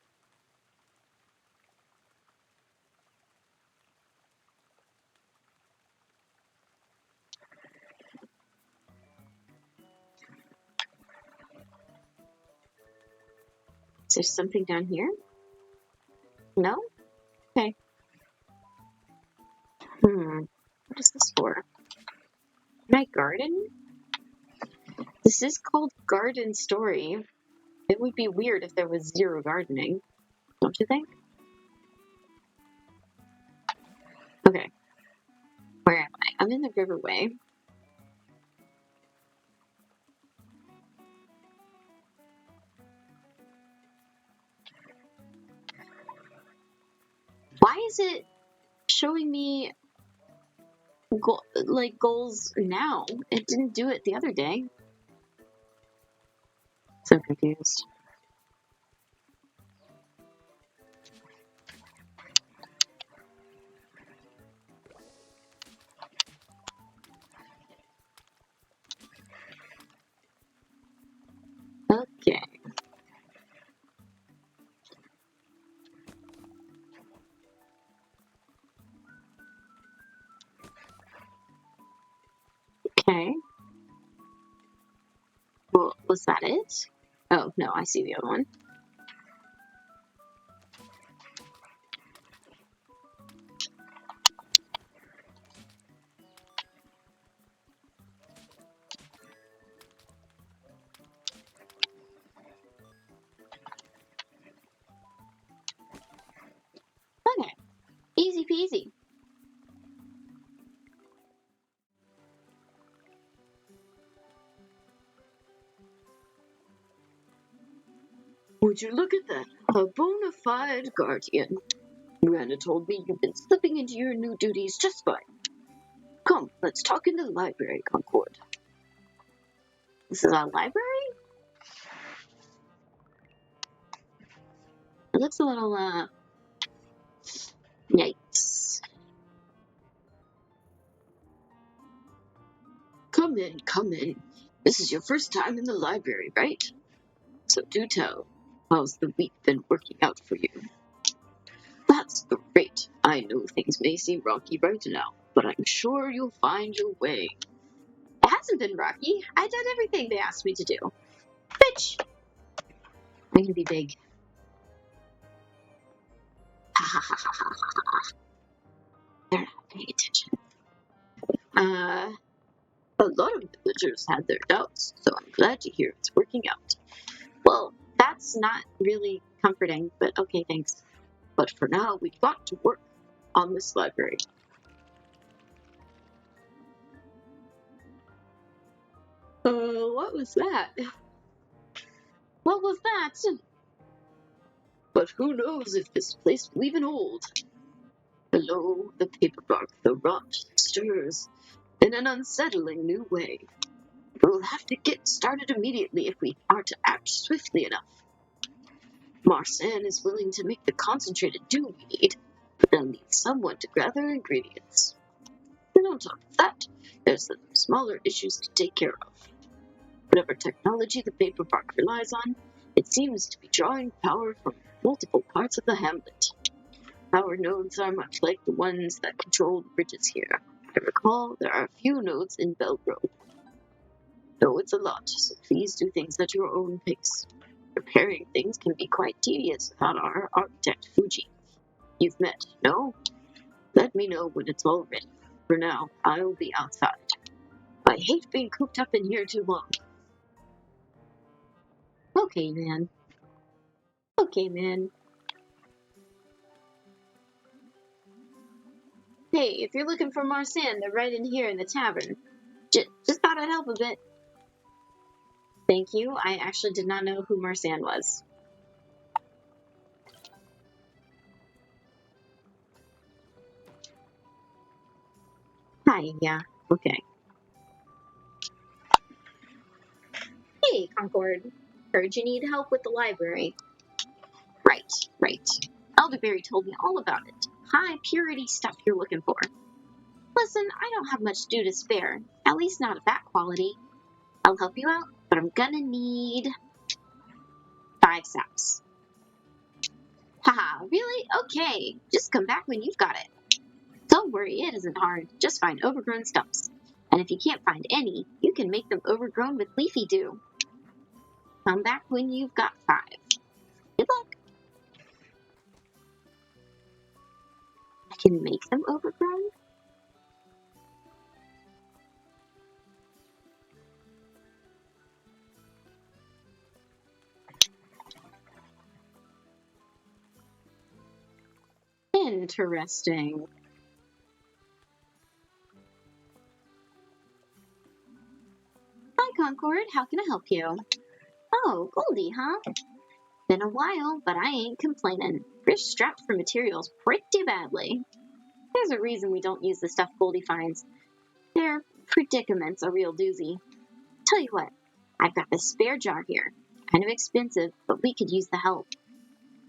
Is there something down here? No? Okay. What is this for? My garden? This is called Garden Story. It would be weird if there was 0 gardening. Don't you think? Okay. Where am I? I'm in the Riverway. Why is it showing me goals now? It didn't do it the other day. So confused. Okay. Okay. Well, was that it? Oh, no, I see the other one. Okay. Easy peasy. Would you look at that? A bona fide guardian. Miranda told me you've been slipping into your new duties just fine. Come, let's talk in the library, Concord. This is our library? It looks a little, yikes. Come in, come in. This is your first time in the library, right? So do tell, how's the week been working out for you? That's great. I know things may seem rocky right now, but I'm sure you'll find your way. It hasn't been rocky. I did everything they asked me to do. Bitch! I'm gonna be big. Ha ha ha ha ha ha. They're not paying attention. A lot of villagers had their doubts, so I'm glad to hear it's working out. Well, that's not really comforting, but okay, thanks. But for now, we've got to work on this library. What was that? What was that? But who knows if this place will even hold? Below the paperbark, the rot stirs in an unsettling new way. We'll have to get started immediately if we are to act swiftly enough. Marsan is willing to make the concentrated dew we need, but they'll need someone to gather ingredients. And on top of that, there's the smaller issues to take care of. Whatever technology the paperbark relies on, it seems to be drawing power from multiple parts of the hamlet. Power nodes are much like the ones that control the bridges here. I recall there are a few nodes in Belgrove. Though it's a lot, so please do things at your own pace. Repairing things can be quite tedious without our architect Fuji. You've met, no? Let me know when it's all ready. For now, I'll be outside. I hate being cooped up in here too long. Okay, man. Okay, man. Hey, if you're looking for Marsan, they're right in here in the tavern. Just thought I'd help a bit. Thank you. I actually did not know who Marsan was. Hi, yeah. Okay. Hey, Concord. Heard you need help with the library. Right, right. Elderberry told me all about it. High purity stuff you're looking for. Listen, I don't have much dew to spare, at least not of that quality. I'll help you out, but I'm gonna need 5 saps. Haha, really? Okay, just come back when you've got it. Don't worry, it isn't hard. Just find overgrown stumps. And if you can't find any, you can make them overgrown with leafy dew. Come back when you've got 5. Good luck. I can make them overgrown? Interesting. Hi, Concord. How can I help you? Oh, Goldie, huh? Been a while, but I ain't complaining. We're strapped for materials pretty badly. There's a reason we don't use the stuff Goldie finds. Their predicaments a real doozy. Tell you what, I've got this spare jar here. Kind of expensive, but we could use the help.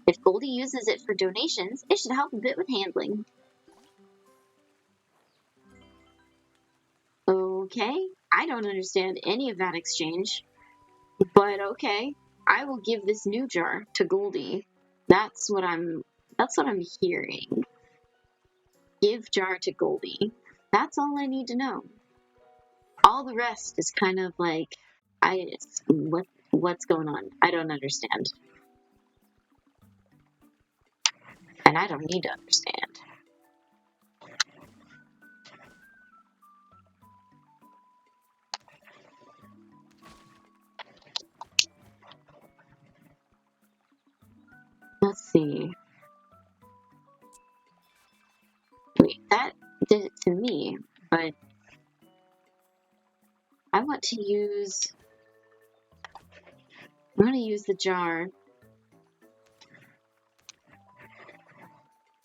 If Goldie uses it for donations, it should help a bit with handling. Okay, I don't understand any of that exchange. But okay, I will give this new jar to Goldie. That's what I'm hearing. Give jar to Goldie. That's all I need to know. All the rest is kind of like what's going on? I don't understand. And I don't need to understand. Let's see. Wait, that did it to me, but I want to use the jar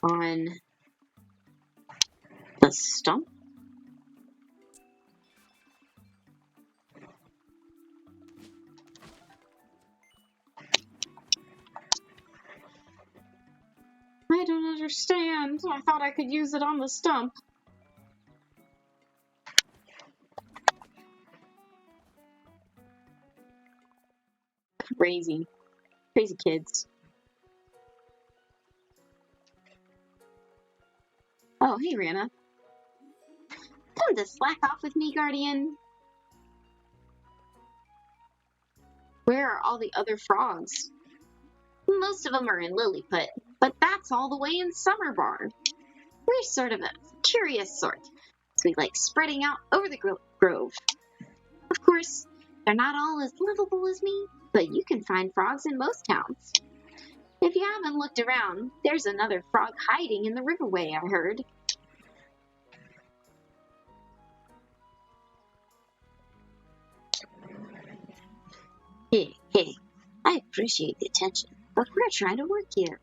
on the stump. I don't understand. I thought I could use it on the stump. Crazy. Crazy kids. Oh, hey, Rana. Time to slack off with me, Guardian. Where are all the other frogs? Most of them are in Lilliput, but that's all the way in Summerbar. We're sort of a curious sort, so we like spreading out over the grove. Of course, they're not all as livable as me, but you can find frogs in most towns. If you haven't looked around, there's another frog hiding in the riverway, I heard. Hey, I appreciate the attention, but we're trying to work here.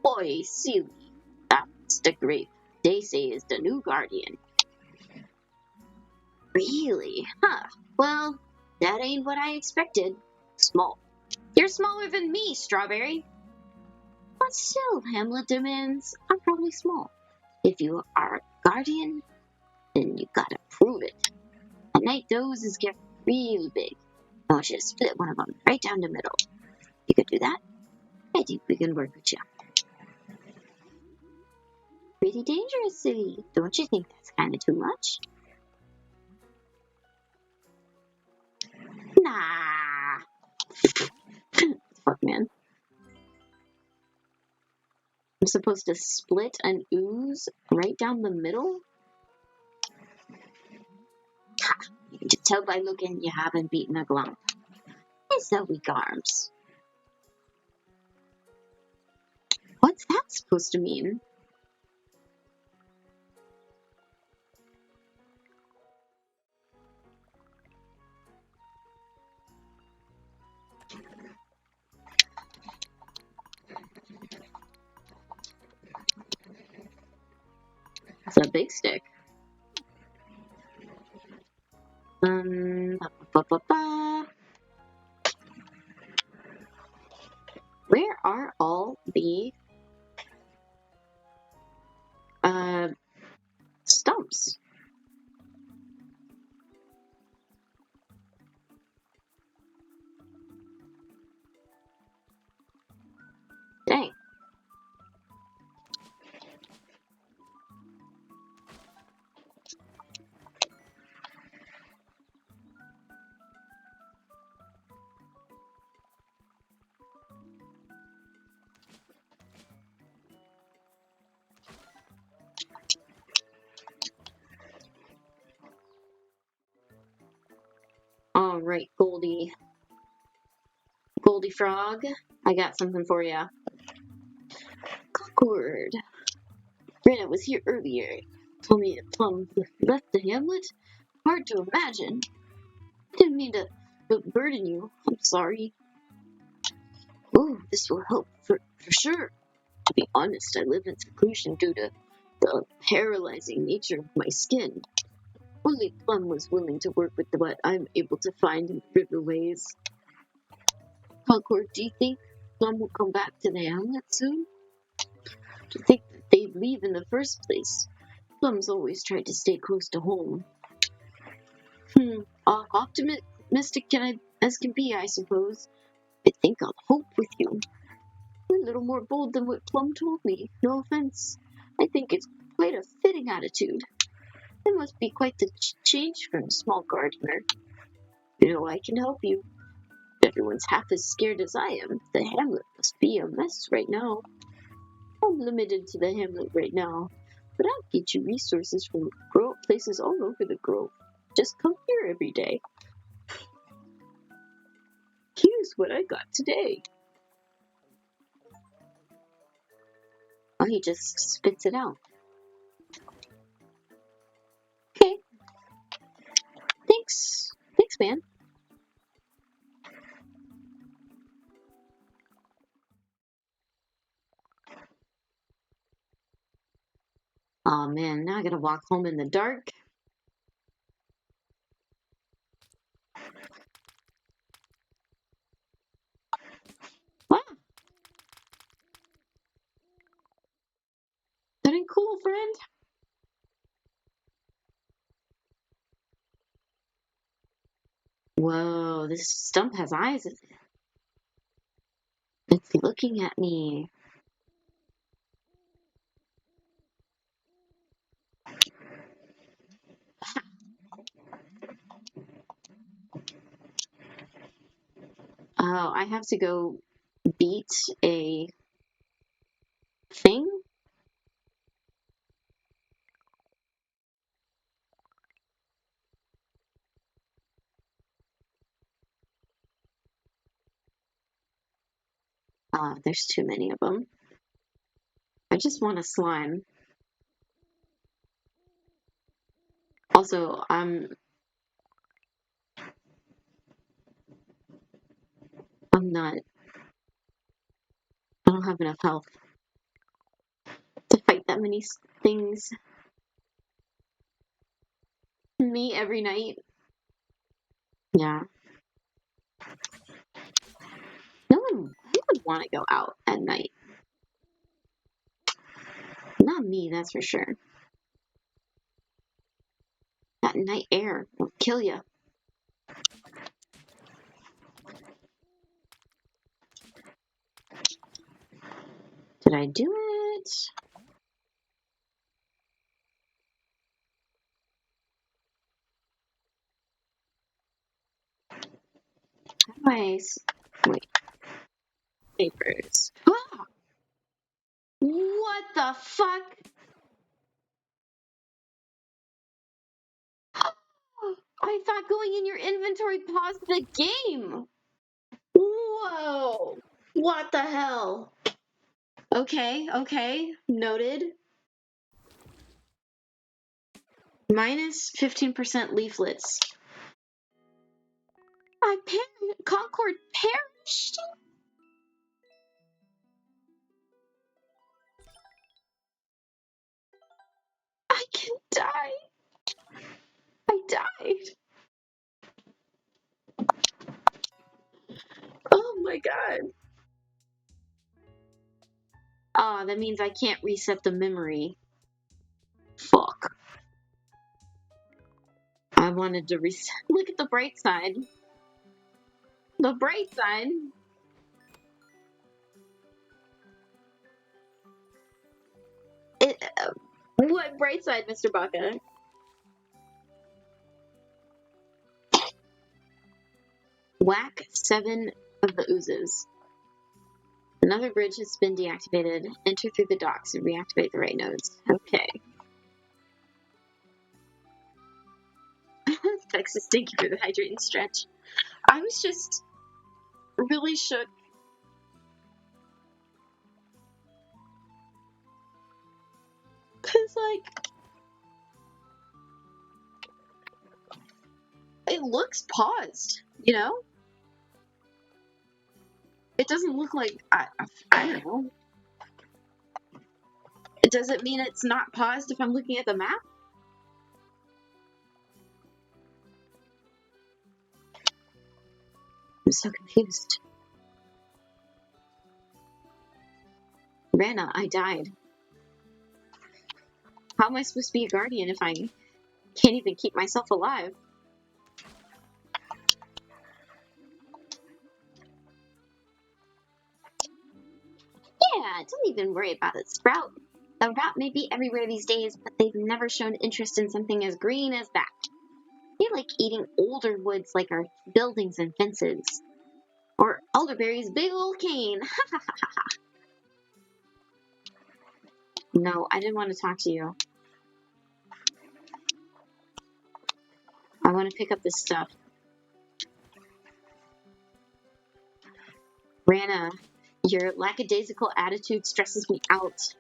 Boy, silly. That's the grape. They say is the new guardian. Really? Huh. Well, that ain't what I expected. Small. You're smaller than me, Strawberry. But still, Hamlet demands I'm probably small. If you are a guardian, then you gotta prove it. At night, those get real big. I want you to split one of them right down the middle. You could do that? I think we can work with you. Pretty dangerous, silly. Don't you think that's kind of too much? Nah. Fuck, man. I'm supposed to split an ooze right down the middle? Ha! You can just tell by looking you haven't beaten a glump. It's the weak arms. What's that supposed to mean? It's a big stick. Where are all the stumps? Dang. All right, Goldie Frog, I got something for you. Awkward. Rana was here earlier. Told me that Plum left the hamlet. Hard to imagine. Didn't mean to burden you. I'm sorry. Ooh, this will help for sure. To be honest, I live in seclusion due to the paralyzing nature of my skin. Only Plum was willing to work with what I'm able to find in the riverways. Concord, do you think Plum will come back to the hamlet soon? Do you think that they'd leave in the first place? Plum's always tried to stay close to home. Optimistic can I as can be, I suppose. I think I'll hope with you. You're a little more bold than what Plum told me. No offense. I think it's quite a fitting attitude. It must be quite the change from a small gardener. You know, I can help you. Everyone's half as scared as I am. The hamlet must be a mess right now. I'm limited to the hamlet right now, but I'll get you resources from places all over the grove. Just come here every day. Here's what I got today. Oh, he just spits it out. Okay. Thanks. Thanks, man. Oh man, now I gotta walk home in the dark. Wow. That ain't cool, friend. Whoa, this stump has eyes. It's looking at me. Oh, I have to go beat a thing? Ah, there's too many of them. I just want a slime. Also, I'm not. I don't have enough health to fight that many things. Me every night. Yeah. Who would want to go out at night? Not me, that's for sure. That night air will kill you. Did I do it? Anyways, wait. Papers. Ah! What the fuck? I thought going in your inventory paused the game. Whoa. What the hell? Okay. Noted. Minus 15% leaflets. Concord perished? I can die. I died. Oh my god. Ah, that means I can't reset the memory. Fuck. I wanted to reset. Look at the bright side. The bright side. What bright side, Mr. Baka? Whack 7 of the oozes. Another bridge has been deactivated. Enter through the docks and reactivate the right nodes. Okay. Texas, thank you for the hydrating stretch. I was just really shook. Because, like, it looks paused, you know? It doesn't look like, I don't know. Does it mean it's not paused if I'm looking at the map? I'm so confused. Rana, I died. How am I supposed to be a guardian if I can't even keep myself alive? Yeah, don't even worry about it, Sprout. The rot may be everywhere these days, but they've never shown interest in something as green as that. They like eating older woods like our buildings and fences. Or elderberry's big old cane. No, I didn't want to talk to you. I want to pick up this stuff. Rana, your lackadaisical attitude stresses me out.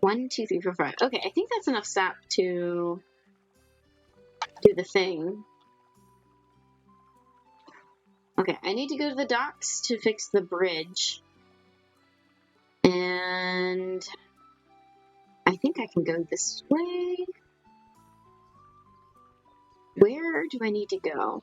One, two, three, four, five. Okay, I think that's enough sap to do the thing. Okay, I need to go to the docks to fix the bridge. And I think I can go this way. Where do I need to go?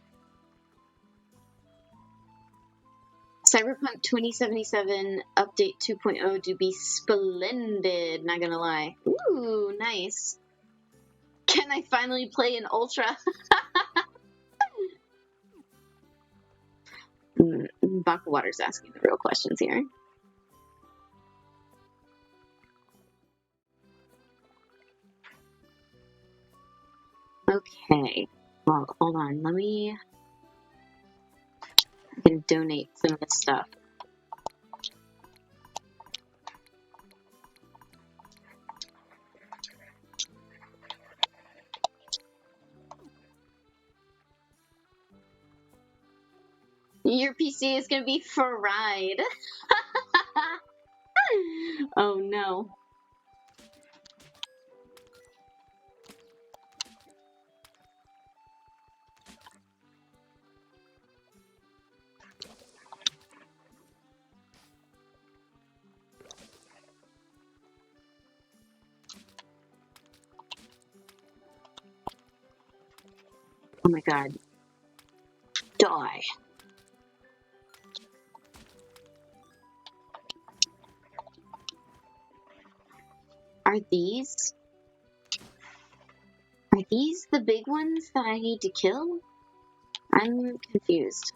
Cyberpunk 2077 Update 2.0 to be splendid, not gonna lie. Ooh, nice. Can I finally play in Ultra? Bakuwater's asking the real questions here. Okay. Well, hold on. Let me... I can donate some of this stuff. Your PC is gonna be fried. Oh no. Oh my god. Die. Are these the big ones that I need to kill? I'm confused.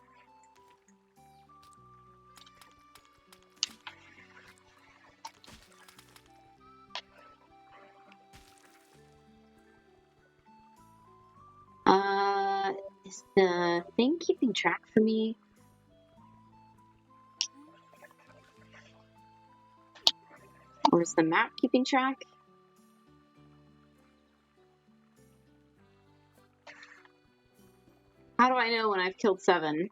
Is the thing keeping track for me? Or is the map keeping track? How do I know when I've killed 7?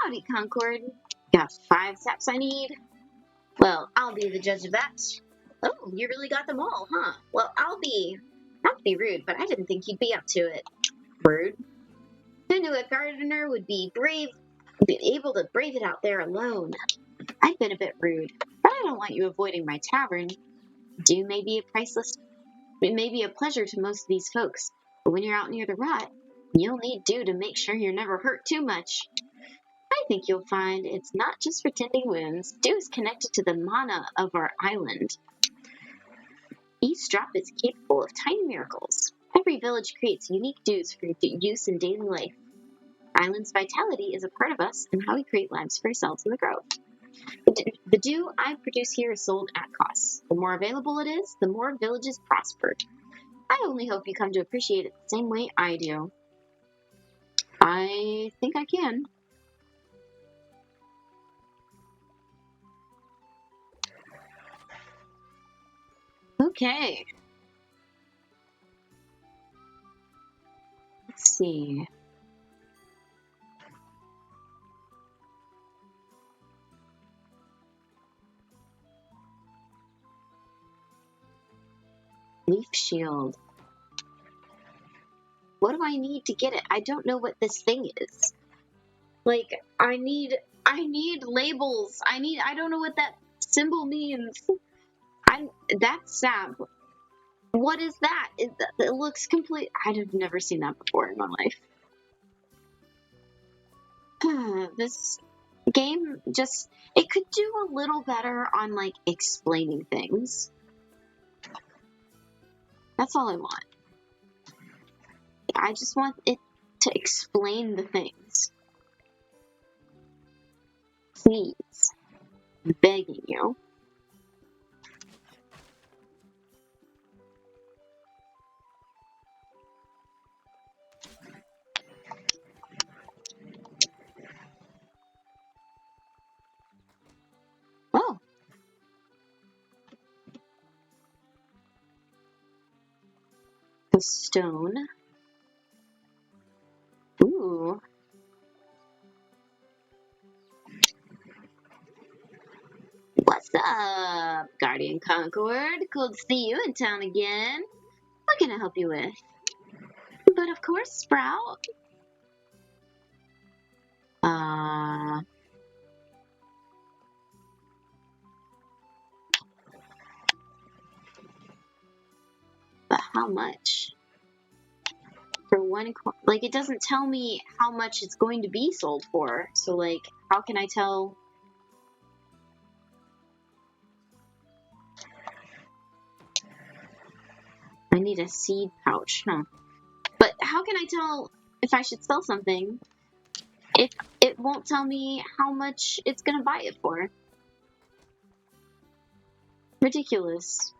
Howdy, Concord. Got 5 saps I need? Well, I'll be the judge of that. Oh, you really got them all, huh? Well, not to be rude, but I didn't think you'd be up to it. Rude? Who knew a gardener would be able to brave it out there alone? I've been a bit rude, but I don't want you avoiding my tavern. Dew may be it may be a pleasure to most of these folks, but when you're out near the rot, you'll need Dew to make sure you're never hurt too much. I think you'll find it's not just for tending wounds. Dew is connected to the mana of our island. Each drop is capable of tiny miracles. Every village creates unique dews for use in daily life. Island's vitality is a part of us and how we create lives for ourselves in the grove. The dew I produce here is sold at cost. The more available it is, the more villages prosper. I only hope you come to appreciate it the same way I do. I think I can. Okay. Let's see. Leaf shield. What do I need to get it? I don't know what this thing is. Like, I need labels. I don't know what that symbol means. That's sap. What is that? It looks complete. I've never seen that before in my life. game just, it could do a little better on like explaining things. That's all I want. I just want it to explain the things. Please. I'm begging you. Oh. The stone. Ooh. What's up, Guardian Concord? Cool to see you in town again. What can I help you with? But of course, Sprout. But how much? For one, like, it doesn't tell me how much it's going to be sold for. So, like, how can I tell? I need a seed pouch, huh? But how can I tell if I should sell something if it won't tell me how much it's gonna buy it for? Ridiculous.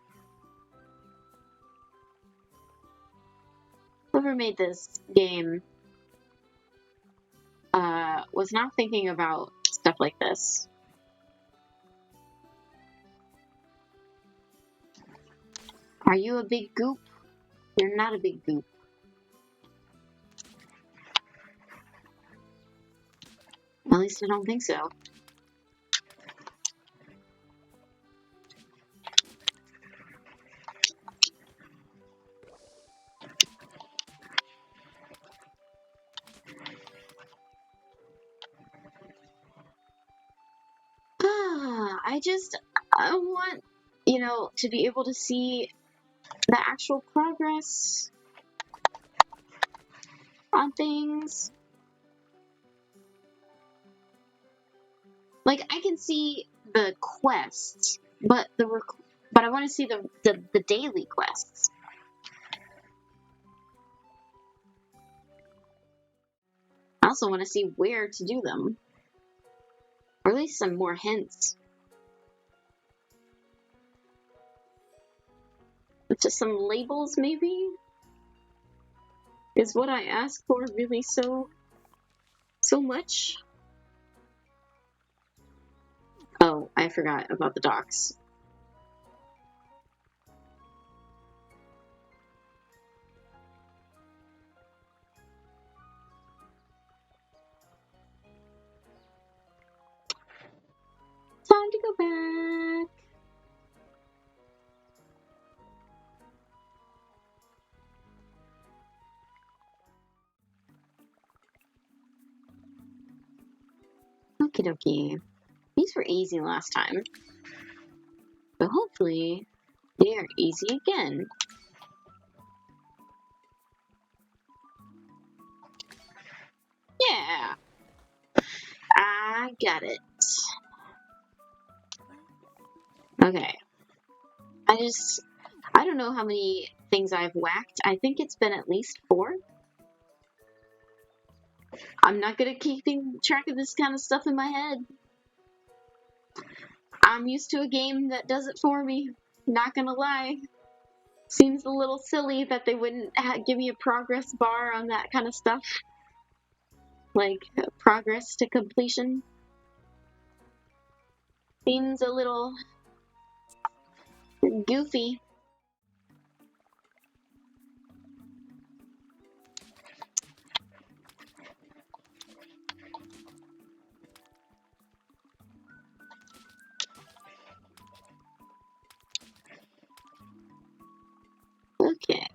Whoever made this game was not thinking about stuff like this. Are you a big goop? You're not a big goop. At least I don't think so. I want, to be able to see the actual progress on things. Like, I can see the quests, but I want to see the daily quests. I also want to see where to do them. Or at least some more hints. Just some labels, maybe? Is what I asked for really so much? Oh, I forgot about the docks. Time to go back. Okie dokie. These were easy last time. But hopefully, they are easy again. Yeah. I got it. Okay. I don't know how many things I've whacked. I think it's been at least 4. I'm not good at keeping track of this kind of stuff in my head. I'm used to a game that does it for me. Not gonna lie. Seems a little silly that they wouldn't give me a progress bar on that kind of stuff. Like, progress to completion. Seems a little goofy. Okay.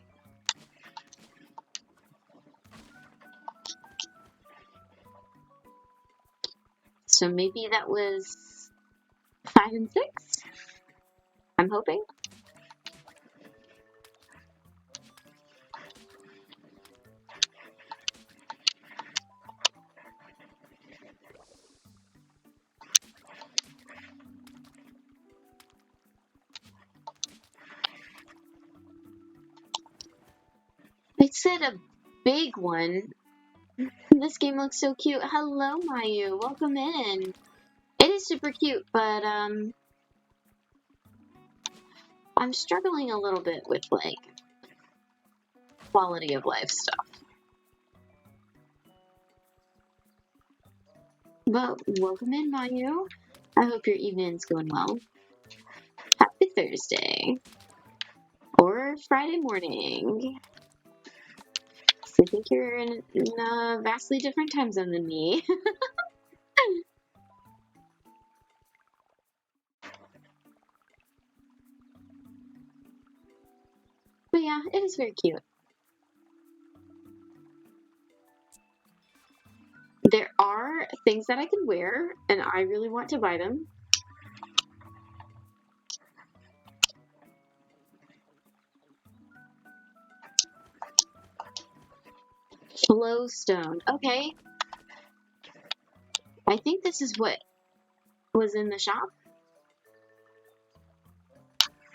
So maybe that was 5 and 6? I'm hoping. said a big one. This game looks so cute. Hello, Mayu. Welcome in. It is super cute, but I'm struggling a little bit with like quality of life stuff. But welcome in, Mayu. I hope your evening's going well. Happy Thursday. Or Friday morning. I think you're in a vastly different time zone than me. But yeah, it is very cute. There are things that I can wear, and I really want to buy them. Flowstone. Okay. I think this is what was in the shop.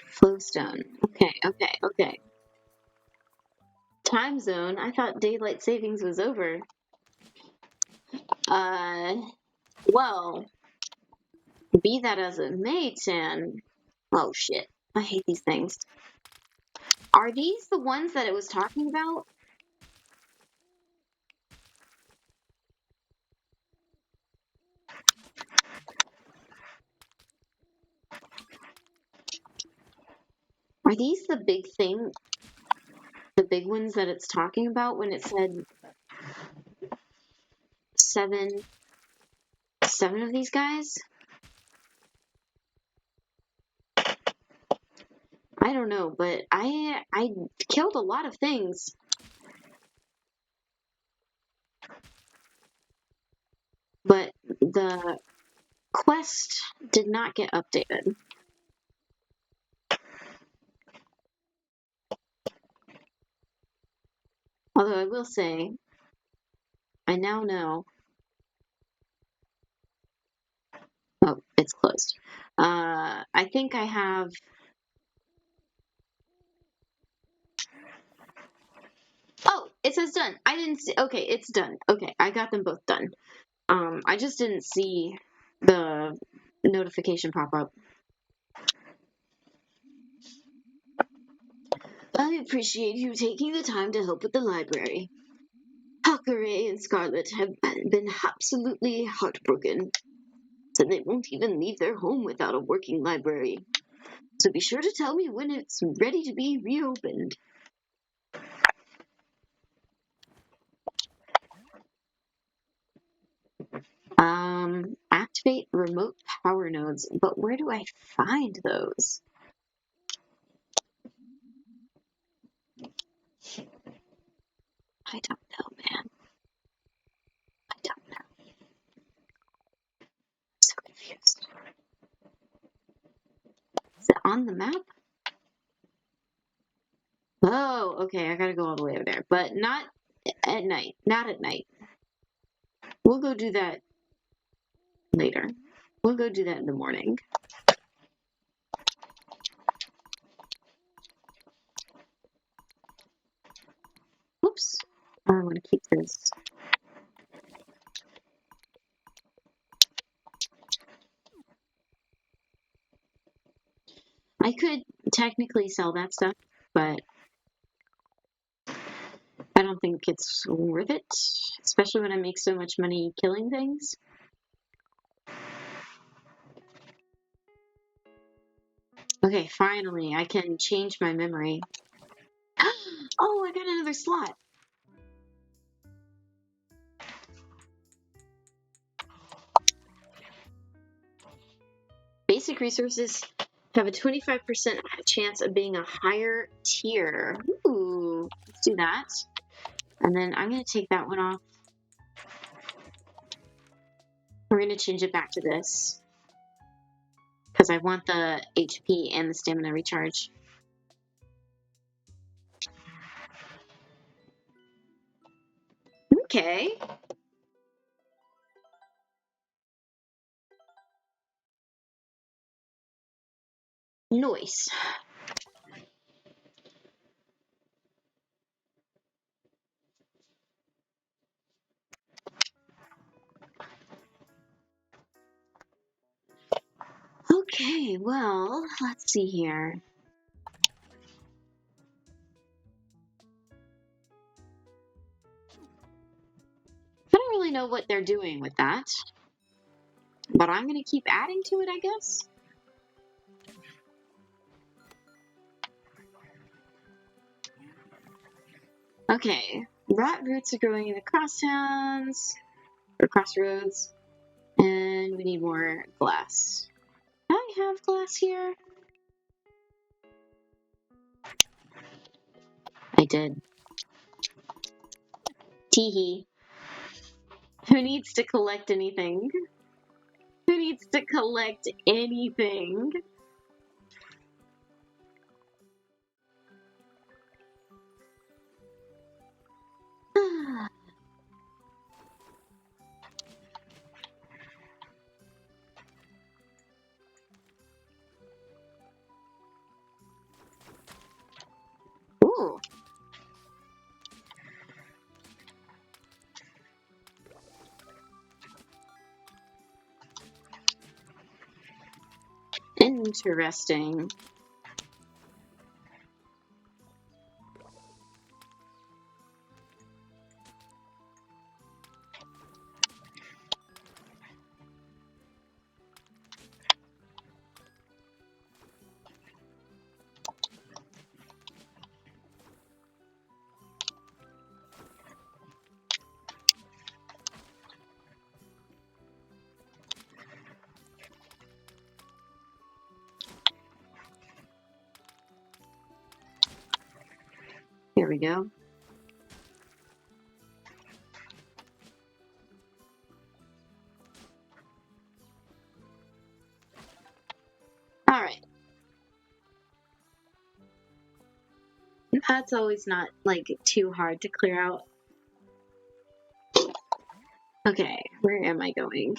Flowstone. Okay. Time zone. I thought daylight savings was over. Well, be that as it may, Tan. Oh shit. I hate these things. Are these the ones that it was talking about? Are these the big thing? The big ones that it's talking about when it said seven of these guys? I don't know, but I killed a lot of things. But the quest did not get updated. Although I will say, I now know. Oh, it's closed. I think I have. Oh, it says done. I didn't see. Okay, it's done. Okay, I got them both done. I just didn't see the notification pop up. I appreciate you taking the time to help with the library. Hakare and Scarlet have been absolutely heartbroken, so they won't even leave their home without a working library. So be sure to tell me when it's ready to be reopened. Activate remote power nodes, but where do I find those? I don't know, man. I don't know. I'm so confused. Is it on the map? Oh, okay, I gotta go all the way over there, but not at night. Not at night. We'll go do that later. We'll go do that in the morning. Whoops. I want to keep this. I could technically sell that stuff, but I don't think it's worth it, especially when I make so much money killing things. Okay, finally, I can change my memory. Oh, I got another slot. Basic resources have a 25% chance of being a higher tier. Ooh, let's do that. And then I'm going to take that one off. We're going to change it back to this because I want the HP and the stamina recharge. Okay. Nice. Okay, well, let's see here. I don't really know what they're doing with that, but I'm going to keep adding to it, I guess. Okay, rot roots are growing in the crosstowns, or crossroads, and we need more glass. Do I have glass here? I did. Teehee. Who needs to collect anything? Who needs to collect anything? Ooh. Interesting. Here we go. All right. That's always not like too hard to clear out. Okay, where am I going?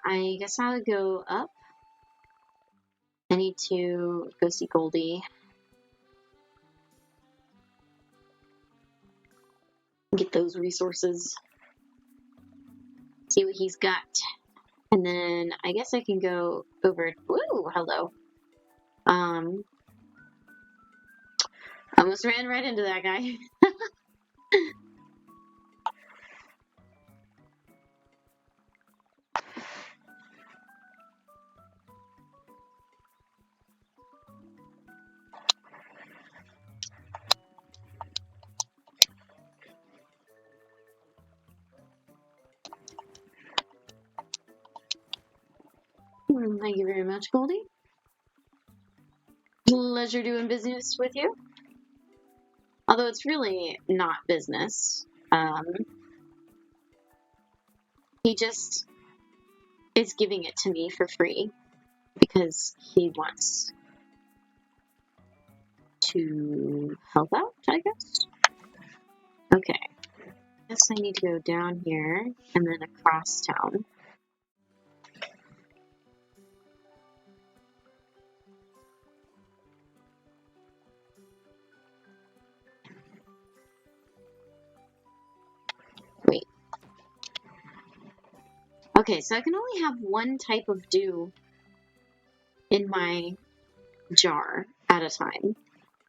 I guess I would go up. I need to go see Goldie. Get those resources. See what he's got. And then I guess I can go over. Woo, hello. Almost ran right into that guy. Thank you very much, Goldie. Pleasure doing business with you. Although it's really not business. He just is giving it to me for free because he wants to help out, I guess. Okay. Guess I need to go down here and then across town. Wait. Okay, so I can only have one type of dew in my jar at a time.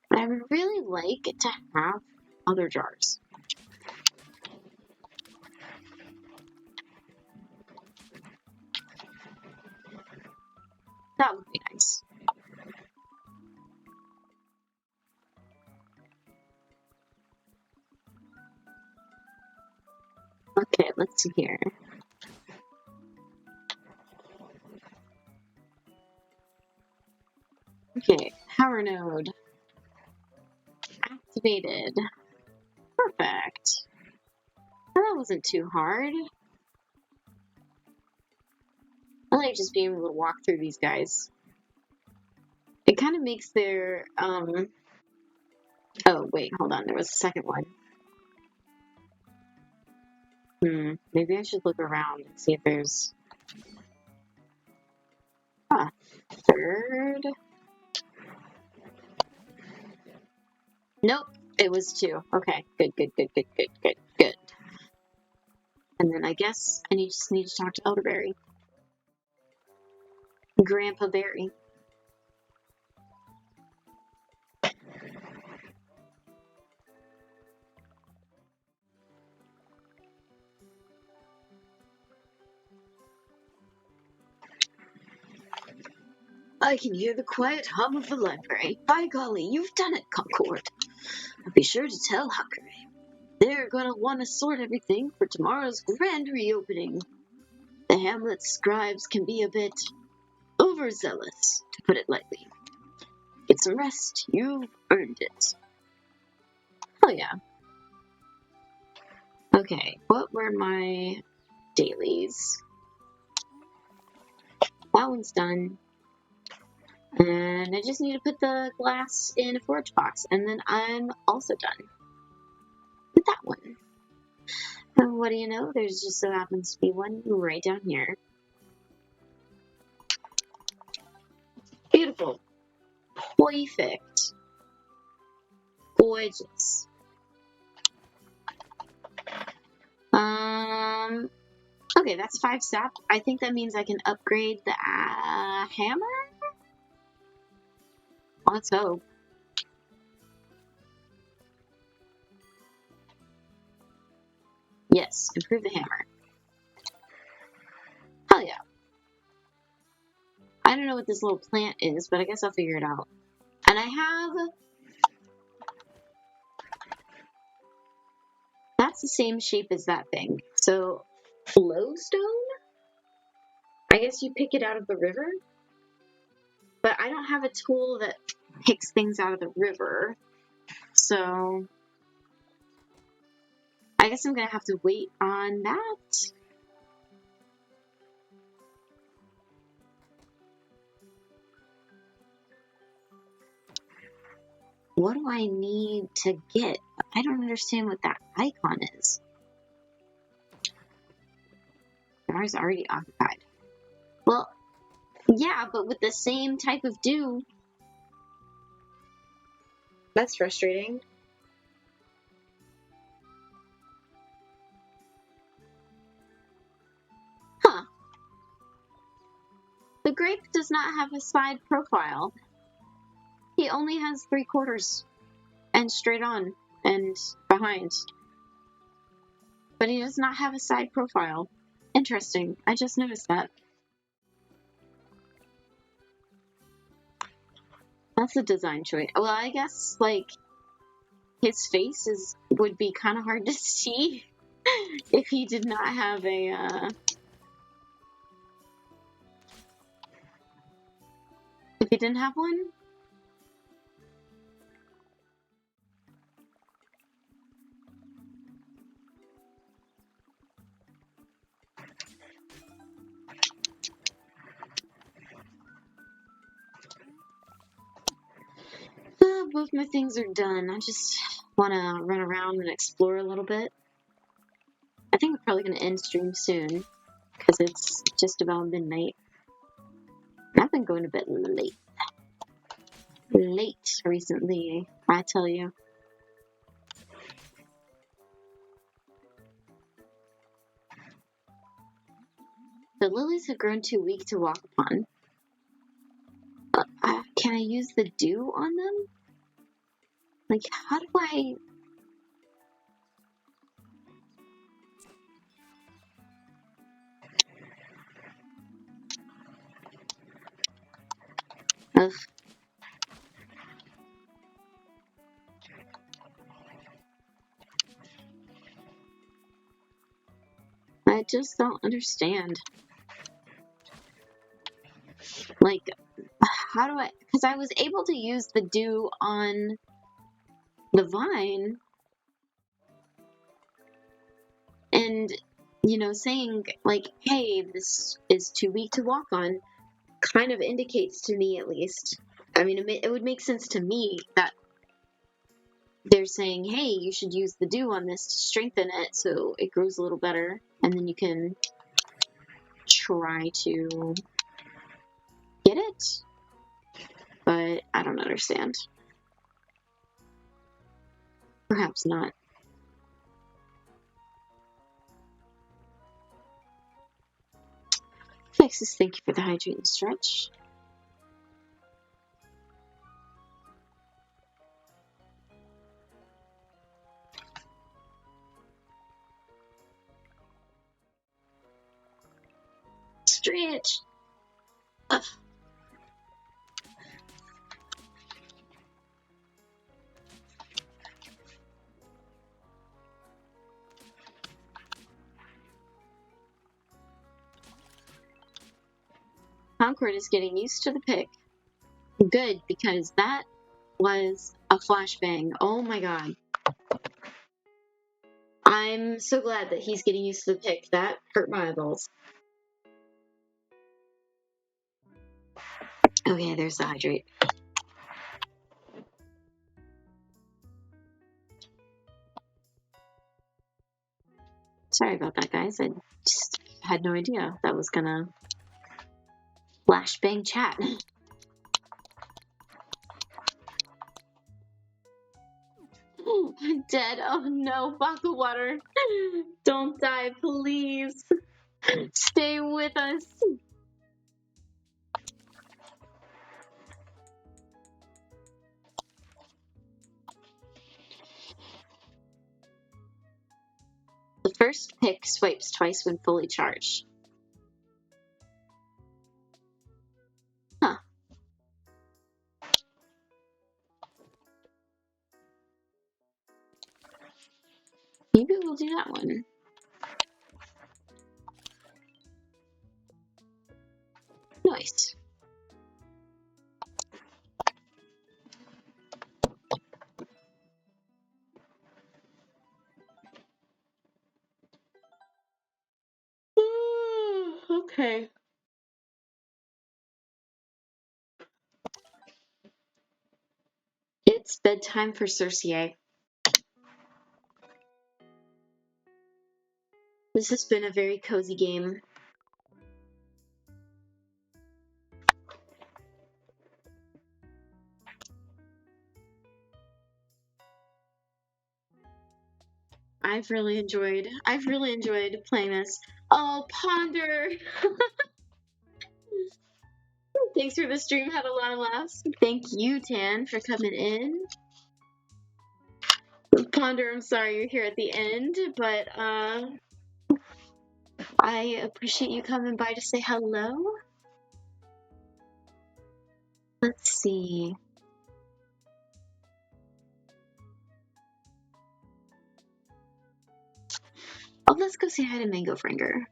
But I would really like to have other jars. That would be nice. Okay, let's see here. Okay, power node. Activated. Perfect. Well, that wasn't too hard. I like just being able to walk through these guys. It kind of makes their, oh, wait, hold on. There was a second one. Maybe I should look around and see if there's a third. Nope, it was two. Okay, good. And then I guess I just need to talk to Elderberry. Grandpa Barry. I can hear the quiet hum of the library. By golly, you've done it, Concord. I'll be sure to tell Hucker. They're going to want to sort everything for tomorrow's grand reopening. The Hamlet scribes can be a bit overzealous, to put it lightly. Get some rest. You've earned it. Oh, yeah. Okay, what were my dailies? That one's done. And I just need to put the glass in a forage box, and then I'm also done with that one. And what do you know? There's just so happens to be one right down here. Beautiful. Perfect. Gorgeous. Okay, that's 5 sap. I think that means I can upgrade the hammer? Let's hope. Yes, improve the hammer. Hell yeah. I don't know what this little plant is, but I guess I'll figure it out. And I have... That's the same shape as that thing. So, flowstone? I guess you pick it out of the river? But I don't have a tool that picks things out of the river. So, I guess I'm going to have to wait on that. What do I need to get? I don't understand what that icon is. Ours already occupied. Well, yeah, but with the same type of dew. That's frustrating. Huh. The grape does not have a side profile. He only has 3/4 and straight on and behind. But he does not have a side profile. Interesting. I just noticed that. That's a design choice. Well, I guess, like, his face would be kind of hard to see if he did not have a, if he didn't have one. Both my things are done. I just want to run around and explore a little bit. I think we're probably going to end stream soon because it's just about midnight. I've been going to bed late recently, I tell you. The lilies have grown too weak to walk upon. Can I use the dew on them? Like, how do I... Ugh. I just don't understand. Like, how do I... Because I was able to use the dew on the vine. And, you know, saying, like, hey, this is too weak to walk on, kind of indicates to me, at least. I mean, it would make sense to me that they're saying, hey, you should use the dew on this to strengthen it so it grows a little better. And then you can try to get it. But I don't understand. Perhaps not. Texas, thank you for the hydrate and stretch. Stretch. Ugh. Concord is getting used to the pick. Good, because that was a flashbang. Oh my god. I'm so glad that he's getting used to the pick. That hurt my eyeballs. Okay, there's the hydrate. Sorry about that, guys. I just had no idea that was gonna flashbang chat. I'm dead. Oh no, Baka Water. Don't die, please. Stay with us. The first pick swipes twice when fully charged. Huh. Maybe we'll do that one. Nice. Okay. It's bedtime for Cersei. This has been a very cozy game. I've really enjoyed playing this. Oh, Ponder! Thanks for the stream. Had a lot of laughs. Thank you, Tan, for coming in. Ponder, I'm sorry you're here at the end, but I appreciate you coming by to say hello. Let's see. Oh, let's go say hi to Mango Franger.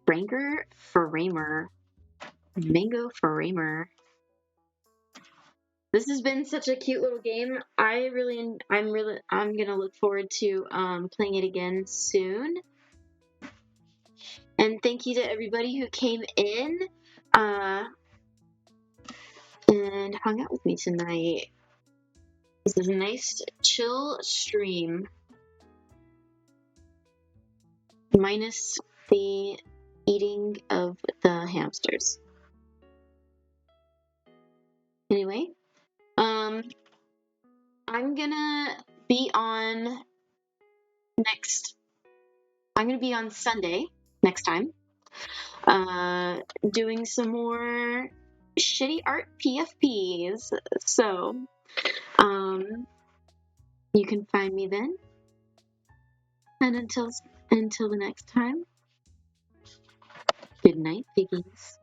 Framer. Mango Framer. This has been such a cute little game. I'm gonna look forward to playing it again soon. And thank you to everybody who came in and hung out with me tonight. This is a nice chill stream. Minus the eating of the hamsters. Anyway, I'm gonna be on Sunday next time, doing some more shitty art PFPs. So, you can find me then. And until the next time, good night, piggies.